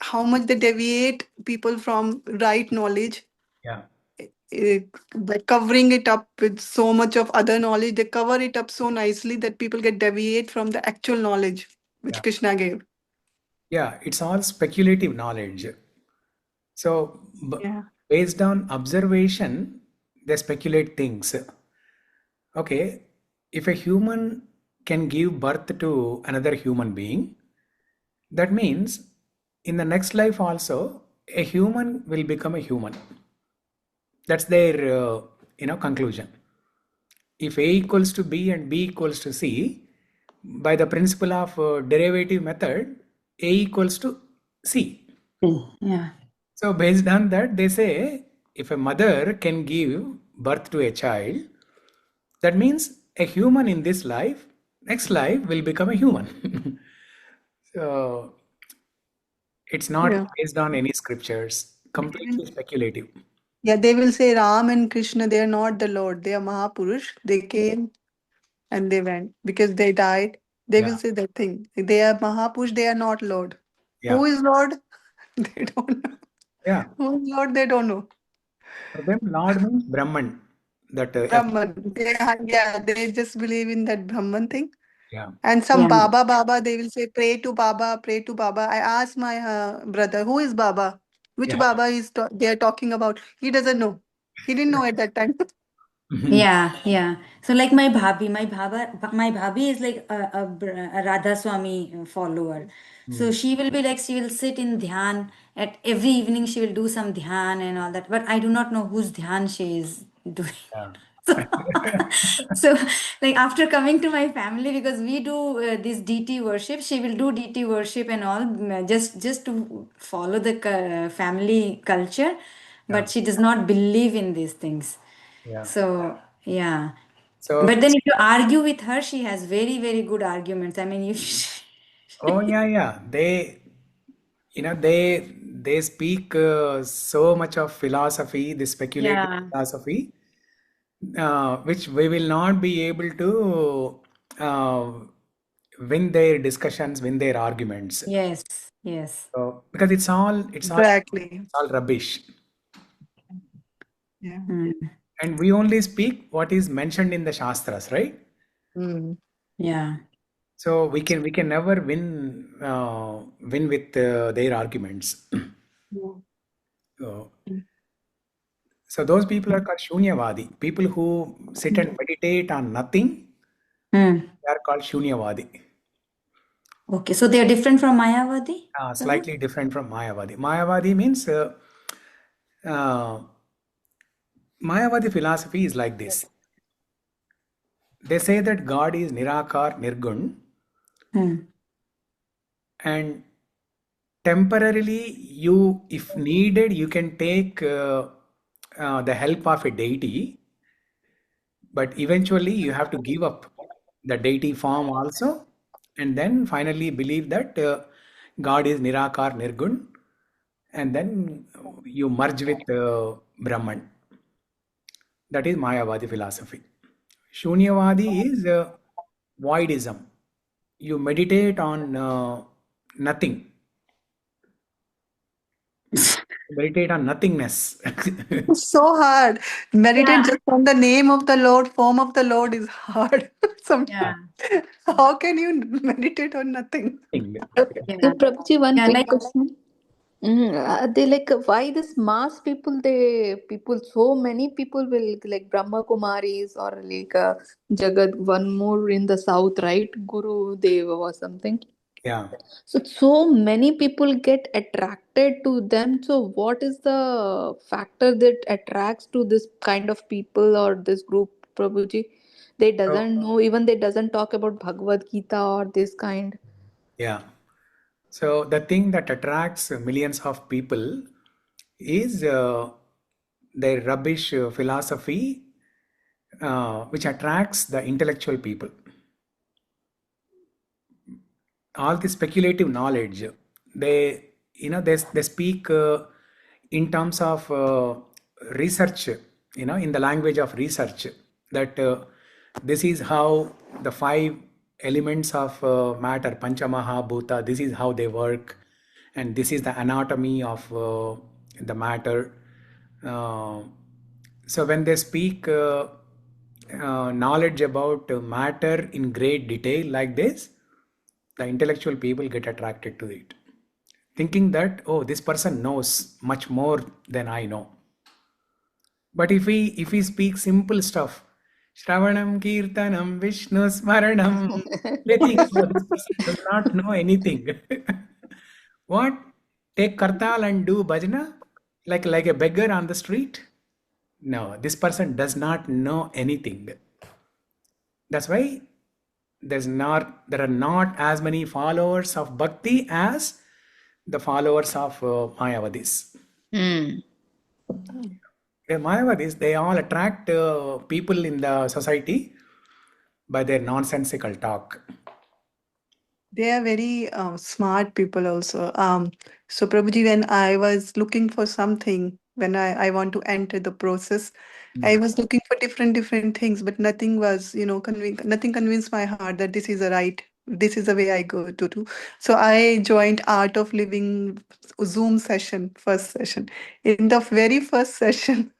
How much they deviate people from right knowledge.
Yeah.
By covering it up with so much of other knowledge, they cover it up so nicely that people get deviate from the actual knowledge which
Yeah.
Krishna gave.
Yeah, it's all speculative knowledge. So
Yeah.
based on observation, they speculate things. Okay, if a human can give birth to another human being, that means in the next life also, a human will become a human. That's their conclusion. If A equals to B and B equals to C, by the principle of derivative method, A equals to C.
Yeah.
So based on that, they say if a mother can give birth to a child, that means a human in this life, next life will become a human. So it's not
Yeah.
based on any scriptures, completely speculative.
Yeah, they will say Ram and Krishna, they are not the Lord. They are Mahapurush. They came and they went because they died. They will
Yeah.
say that thing. They are Mahapurush, they are not Lord.
Yeah.
Who is Lord? They don't know.
Yeah.
Who is Lord? They don't know.
For them, Lord means Brahman. That
Brahman. They just believe in that Brahman thing.
yeah.
And some
Yeah.
Baba, they will say, pray to Baba, pray to Baba. I asked my brother, who is Baba? Which
Yeah.
Baba they are talking about? He doesn't know. He didn't know at that time.
Yeah. So like my bhabhi is like a Radha Swami follower. So she will sit in dhyan at every evening. She will do some dhyan and all that. But I do not know whose dhyan she is doing.
Yeah.
So like after coming to my family, because we do this deity worship, she will do deity worship and all, just to follow the family culture,
Yeah.
but she does not believe in these things.
Yeah.
So yeah,
So
but then if you argue with her, she has very, very good arguments. I mean, you
oh yeah. They speak so much of philosophy, the speculative
yeah.
philosophy, which we will not be able to win their discussions, win their arguments.
Yes.
So, because it's all
Exactly.
rubbish,
Yeah.
and we only speak what is mentioned in the shastras, right?
Yeah.
So we can never win with their arguments. So those people are called shunyavadi. People who sit and meditate on nothing, they are called shunyavadi.
Okay, so they are different from Mayavadi?
Slightly different from Mayavadi. Mayavadi means Mayavadi philosophy is like this. They say that God is Nirakar, Nirgun, and temporarily if needed, you can take the help of a deity, but eventually you have to give up the deity form also, and then finally believe that God is Nirakar, Nirgun, and then you merge with Brahman. That is Mayavadi philosophy. Shunyavadi is voidism. You meditate on nothing. Meditate on nothingness.
It's so hard. Meditate just on the name of the Lord, form of the Lord is hard. Sometimes. How can you meditate on nothing?
Prabhuji, one quick question. They like why this mass people? So many people will like Brahma Kumaris or like Jagat, one more in the south, right? Guru Deva or something.
Yeah.
So many people get attracted to them. So what is the factor that attracts to this kind of people or this group, Prabhuji? They doesn't know, even they doesn't talk about Bhagavad Gita or this kind.
Yeah. So the thing that attracts millions of people is their rubbish philosophy, which attracts the intellectual people. All the speculative knowledge, they speak in terms of research, in the language of research, that this is how the 5 elements of matter, pancha mahā-bhūta, this is how they work, and this is the anatomy of the matter. So when they speak knowledge about matter in great detail like this, the intellectual people get attracted to it, thinking that, oh, this person knows much more than I know. But if we speak simple stuff, Shravanam, Kirtanam, Vishnu Smaranam, they think, oh, this person does not know anything. What? Take kartal and do bhajana like a beggar on the street? No, this person does not know anything. That's why there are not as many followers of bhakti as the followers of Mayavadis. The Mayavadis, they all attract people in the society by their nonsensical talk.
They are very smart people also. So Prabhuji, when I was looking for something, when I want to enter the process, I was looking for different things, but nothing was, nothing convinced my heart that this is this is the way I go to do. So I joined Art of Living Zoom session, first session. In the very first session,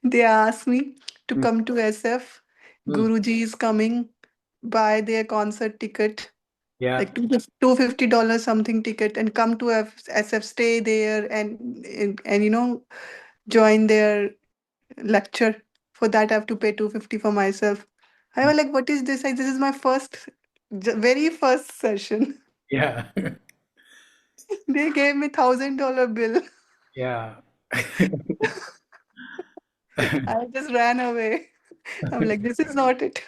they asked me to come to SF. Guruji is coming, buy their concert ticket.
Yeah.
Like $250 something ticket, and come to SF, stay there, and join their lecture. For that, I have to pay $250 for myself. I was like, what is this? This is my very first session.
Yeah.
They gave me $1,000 bill.
Yeah.
I just ran away. I'm like, this is not it.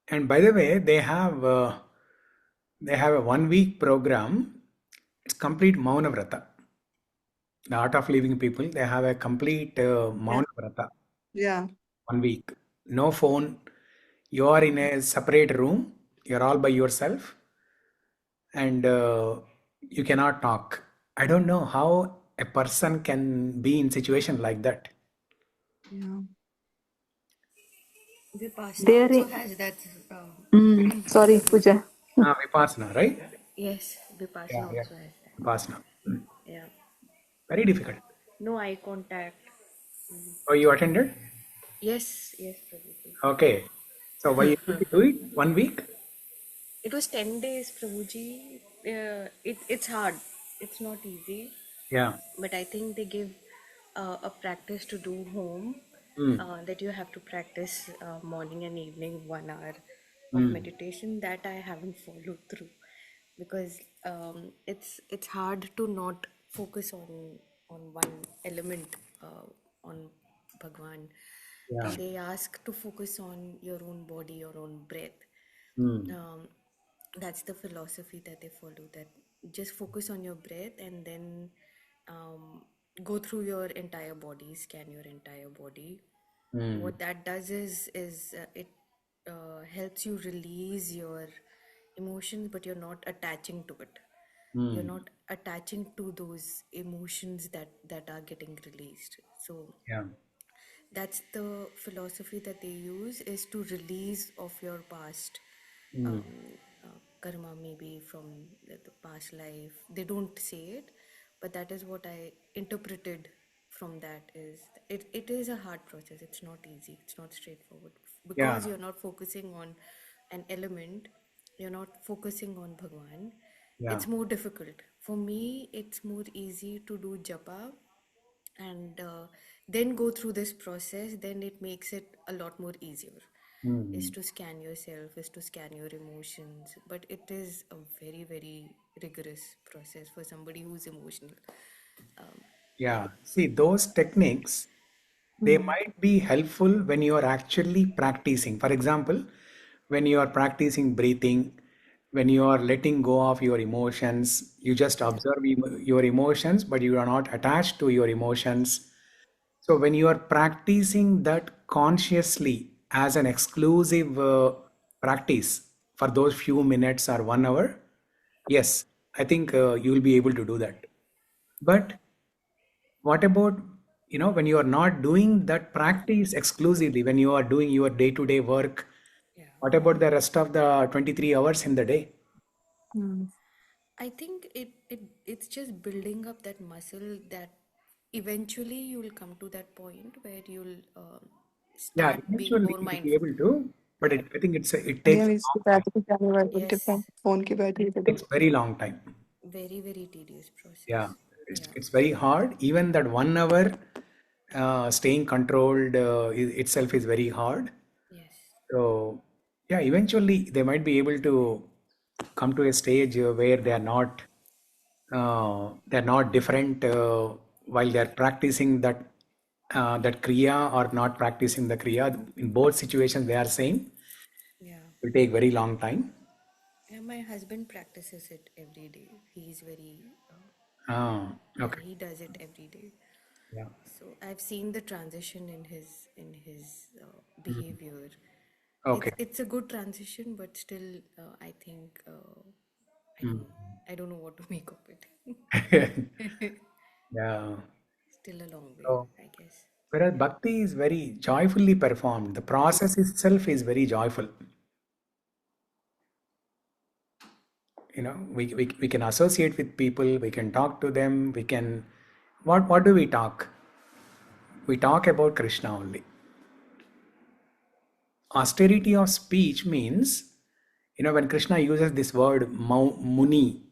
And by the way, they have a 1-week program. It's complete Mauna Vrata. The Art of Living people, they have a complete Mauna Vrata.
Yeah.
1 week. No phone. You are in a separate room. You're all by yourself. And you cannot talk. I don't know how a person can be in situation like that.
Yeah.
Vipassana also has that.
Sorry, Pooja.
Vipassana, right?
Yes, Vipassana also has that.
Vipassana.
Yeah.
Very difficult.
No eye contact.
Oh, you attended?
Yes, Prabhuji.
Okay. So were you able to do it 1 week?
It was 10 days, Prabhuji. It's hard. It's not easy.
Yeah.
But I think they give a practice to do home, that you have to practice morning and evening 1 hour of meditation. That I haven't followed through, because it's hard to not focus on one element, on Bhagwan.
Yeah.
And they ask to focus on your own body, your own breath. That's the philosophy that they follow, that just focus on your breath, and then go through your entire body, scan your entire body. What that does is it helps you release your emotions, but you're not attaching to it. You're not attaching to those emotions that are getting released. So
Yeah.
that's the philosophy that they use, is to release of your past karma, maybe from the past life. They don't say it, but that is what I interpreted from that. Is it is a hard process. It's not easy. It's not straightforward, because
Yeah.
you're not focusing on an element. You're not focusing on Bhagwan.
Yeah.
It's more difficult. For me, it's more easy to do japa and then go through this process. Then it makes it a lot more easier, is to scan yourself, is to scan your emotions, but it is a very, very rigorous process for somebody who's emotional.
Yeah. See, those techniques, they might be helpful when you are actually practicing. For example, when you are practicing breathing, when you are letting go of your emotions, you just observe your emotions, but you are not attached to your emotions. So when you are practicing that consciously as an exclusive practice for those few minutes or 1 hour, yes, I think you will be able to do that. But what about, when you are not doing that practice exclusively, when you are doing your day-to-day work,
Yeah,
what about the rest of the 23 hours in the day?
I think it's just building up that muscle that eventually you will come to that point where you'll
Yeah,
start being
eventually
more
you will be
mindful.
able to, but
Yeah.
I think it takes
Yeah,
a
इसकी
long time.
Battery जाने वाली
Yes,
different phone की battery
It takes very long time.
very, very tedious
Yeah,
process.
it's,
Yeah.
it's very hard. Even that 1 hour staying controlled itself is very hard.
Yes.
So, yeah, eventually they might be able to come to a stage where they're not different while they're practicing that kriya or not practicing the kriya. In both situations, they are same.
Yeah.
It will take very long time.
Yeah, my husband practices it every day. He's very, yeah,
Okay.
he does it every day.
Yeah.
So I've seen the transition in his behavior.
Okay.
It's a good transition, but still, I think I don't know what to make of it.
Yeah.
Still a long way,
So,
I guess.
whereas bhakti is very joyfully performed, the process itself is very joyful. We can associate with people, we can talk to them, we can. What do we talk? We talk about Krishna only. Austerity of speech means, when Krishna uses this word muni,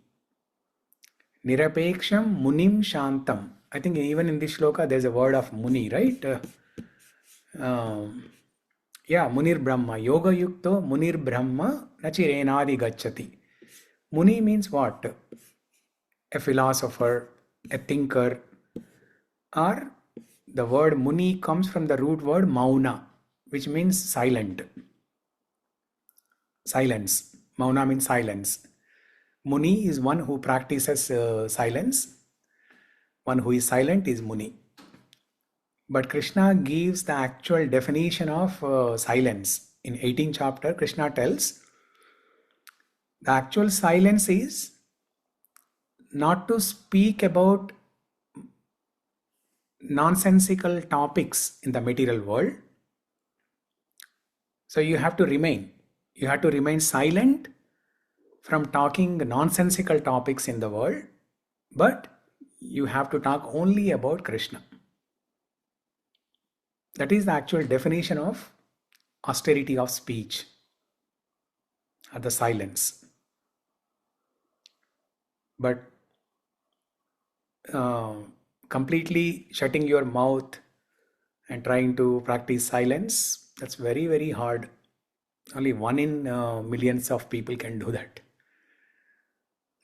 nirapeksham munim shantam. I think even in this shloka there's a word of muni, right? Yeah, munir brahma, yoga yukto munir brahma nachirenadi gacchati. Muni means what? A philosopher, a thinker, or the word muni comes from the root word mauna, which means silent. Silence. Mauna means silence. Muni is one who practices silence. One who is silent is Muni. But Krishna gives the actual definition of silence. In 18th chapter, Krishna tells the actual silence is not to speak about nonsensical topics in the material world. So you have to remain. You have to remain silent from talking nonsensical topics in the world, but you have to talk only about Krishna. That is the actual definition of austerity of speech, or the silence. But completely shutting your mouth and trying to practice silence, that's very, very hard. Only one in millions of people can do that.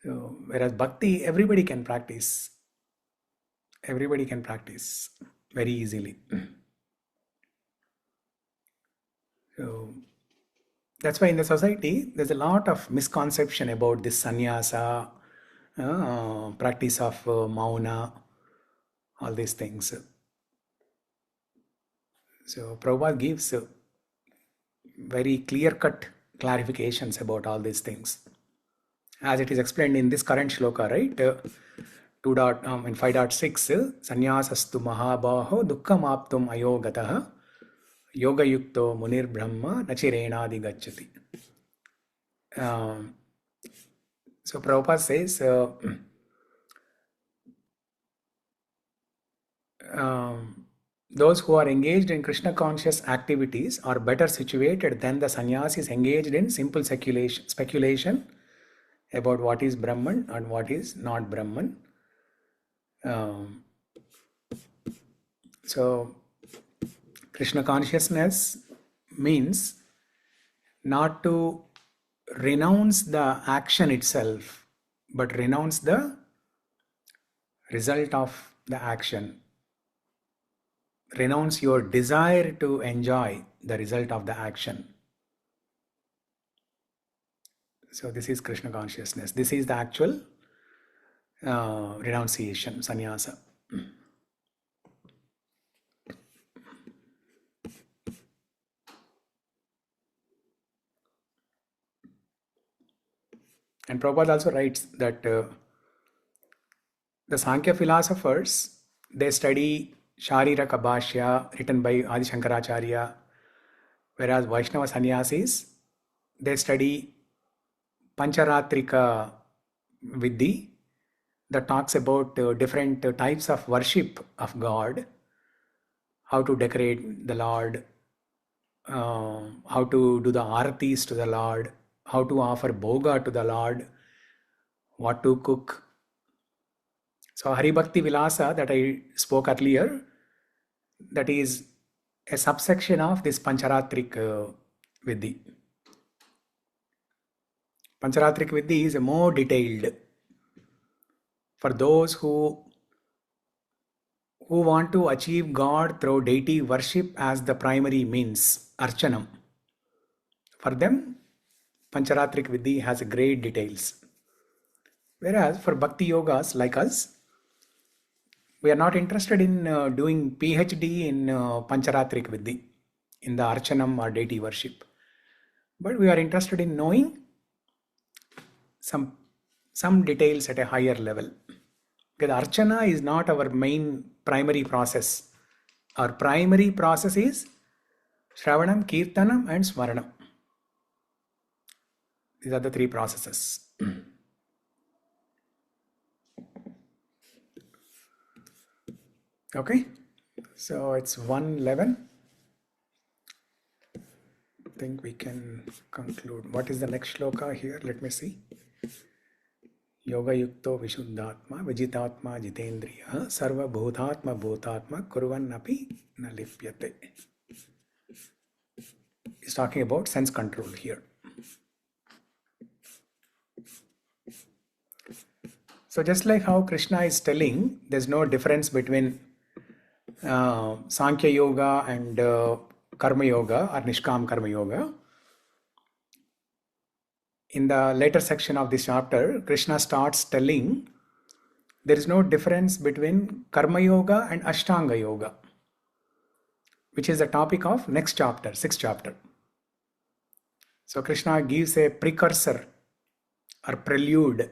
So, whereas bhakti, everybody can practice. Everybody can practice very easily. So, that's why in the society, there's a lot of misconception about this sannyasa, practice of mauna, all these things. So Prabhupada gives very clear-cut clarifications about all these things. As it is explained in this current shloka, right? 5.6, Sanyasastu mahā-bāho dukkhaṁ āptum ayogatah yoga yukto munir brahma nachirenādi gacchati. So Prabhupada says, those who are engaged in Krishna conscious activities are better situated than the sannyasis engaged in simple speculation about what is Brahman and what is not Brahman. So Krishna consciousness means not to renounce the action itself, but renounce the result of the action. Renounce your desire to enjoy the result of the action. So this is Krishna consciousness. This is the actual renunciation, sannyasa. And Prabhupada also writes that the Sankhya philosophers, they study Shariraka Bhashya written by Adi Shankaracharya, whereas Vaishnava sannyasis, they study Pancharatrika Vidhi that talks about different types of worship of God, how to decorate the Lord, how to do the aratis to the Lord, how to offer bhoga to the Lord, what to cook. So Hari Bhakti Vilasa that I spoke earlier, that is a subsection of this Pancharatrik Vidhi. Pancharatrik Vidhi is more detailed for those who want to achieve God through deity worship as the primary means, Archanam. For them, Pancharatrik Vidhi has great details. Whereas for Bhakti Yogas like us, we are not interested in doing PhD in Pancharatrik Vidhi, in the Archanam or deity worship. But we are interested in knowing some details at a higher level. Because Archana is not our main primary process. Our primary process is Shravanam, Kirtanam and Smaranam. These are the three processes. Okay, so it's 1:11. I think we can conclude. What is the next shloka here? Let me see. Yoga yukto vishuddhatma vijitatma jitendriya sarva bhutatma bhutatma kurvannapi na lipyate. He's talking about sense control here. So just like how Krishna is telling, there's no difference between Sankhya Yoga and Karma Yoga or Nishkam Karma Yoga. In the later section of this chapter, Krishna starts telling there is no difference between Karma Yoga and Ashtanga Yoga, which is the topic of next chapter, 6th chapter. So Krishna gives a precursor or prelude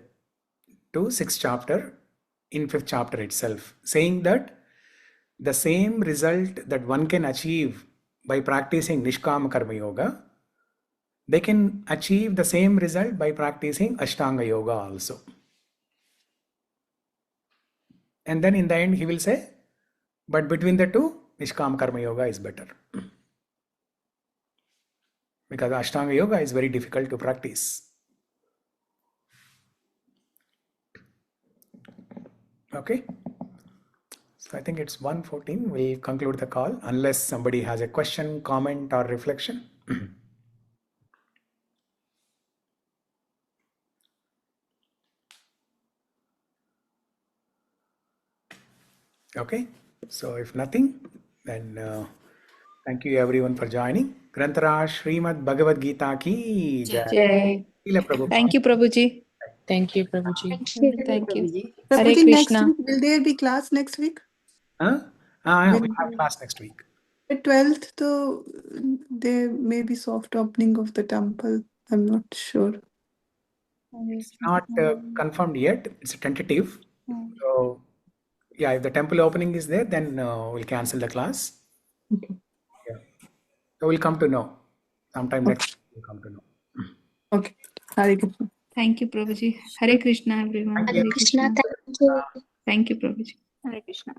to 6th chapter in 5th chapter itself, saying that the same result that one can achieve by practicing Nishkama Karma Yoga, they can achieve the same result by practicing Ashtanga Yoga also. And then in the end he will say, but between the two, Nishkama Karma Yoga is better. Because Ashtanga Yoga is very difficult to practice. Okay. So I think it's 1:14. We'll conclude the call unless somebody has a question, comment or reflection. Okay. So if nothing, then thank you everyone for joining. Grantaraj Srimad Bhagavad Gita ki jai.
Thank you, Prabhuji.
Thank you, Prabhuji.
Thank you.
Prabhuji,
Hare
next
Krishna.
week, will there be class next week?
We have class next week.
The 12th, though, there may be soft opening of the temple. I'm not sure.
It's not confirmed yet. It's a tentative. So, yeah, if the temple opening is there, then we'll cancel the class.
Okay.
Yeah. So we'll come to know. Sometime next week we'll come to know.
Okay. Hare Krishna.
Thank you, Prabhuji. Hare Krishna, everyone.
Thank you.
Hare Krishna.
Thank you.
Thank you, Prabhuji.
Hare Krishna.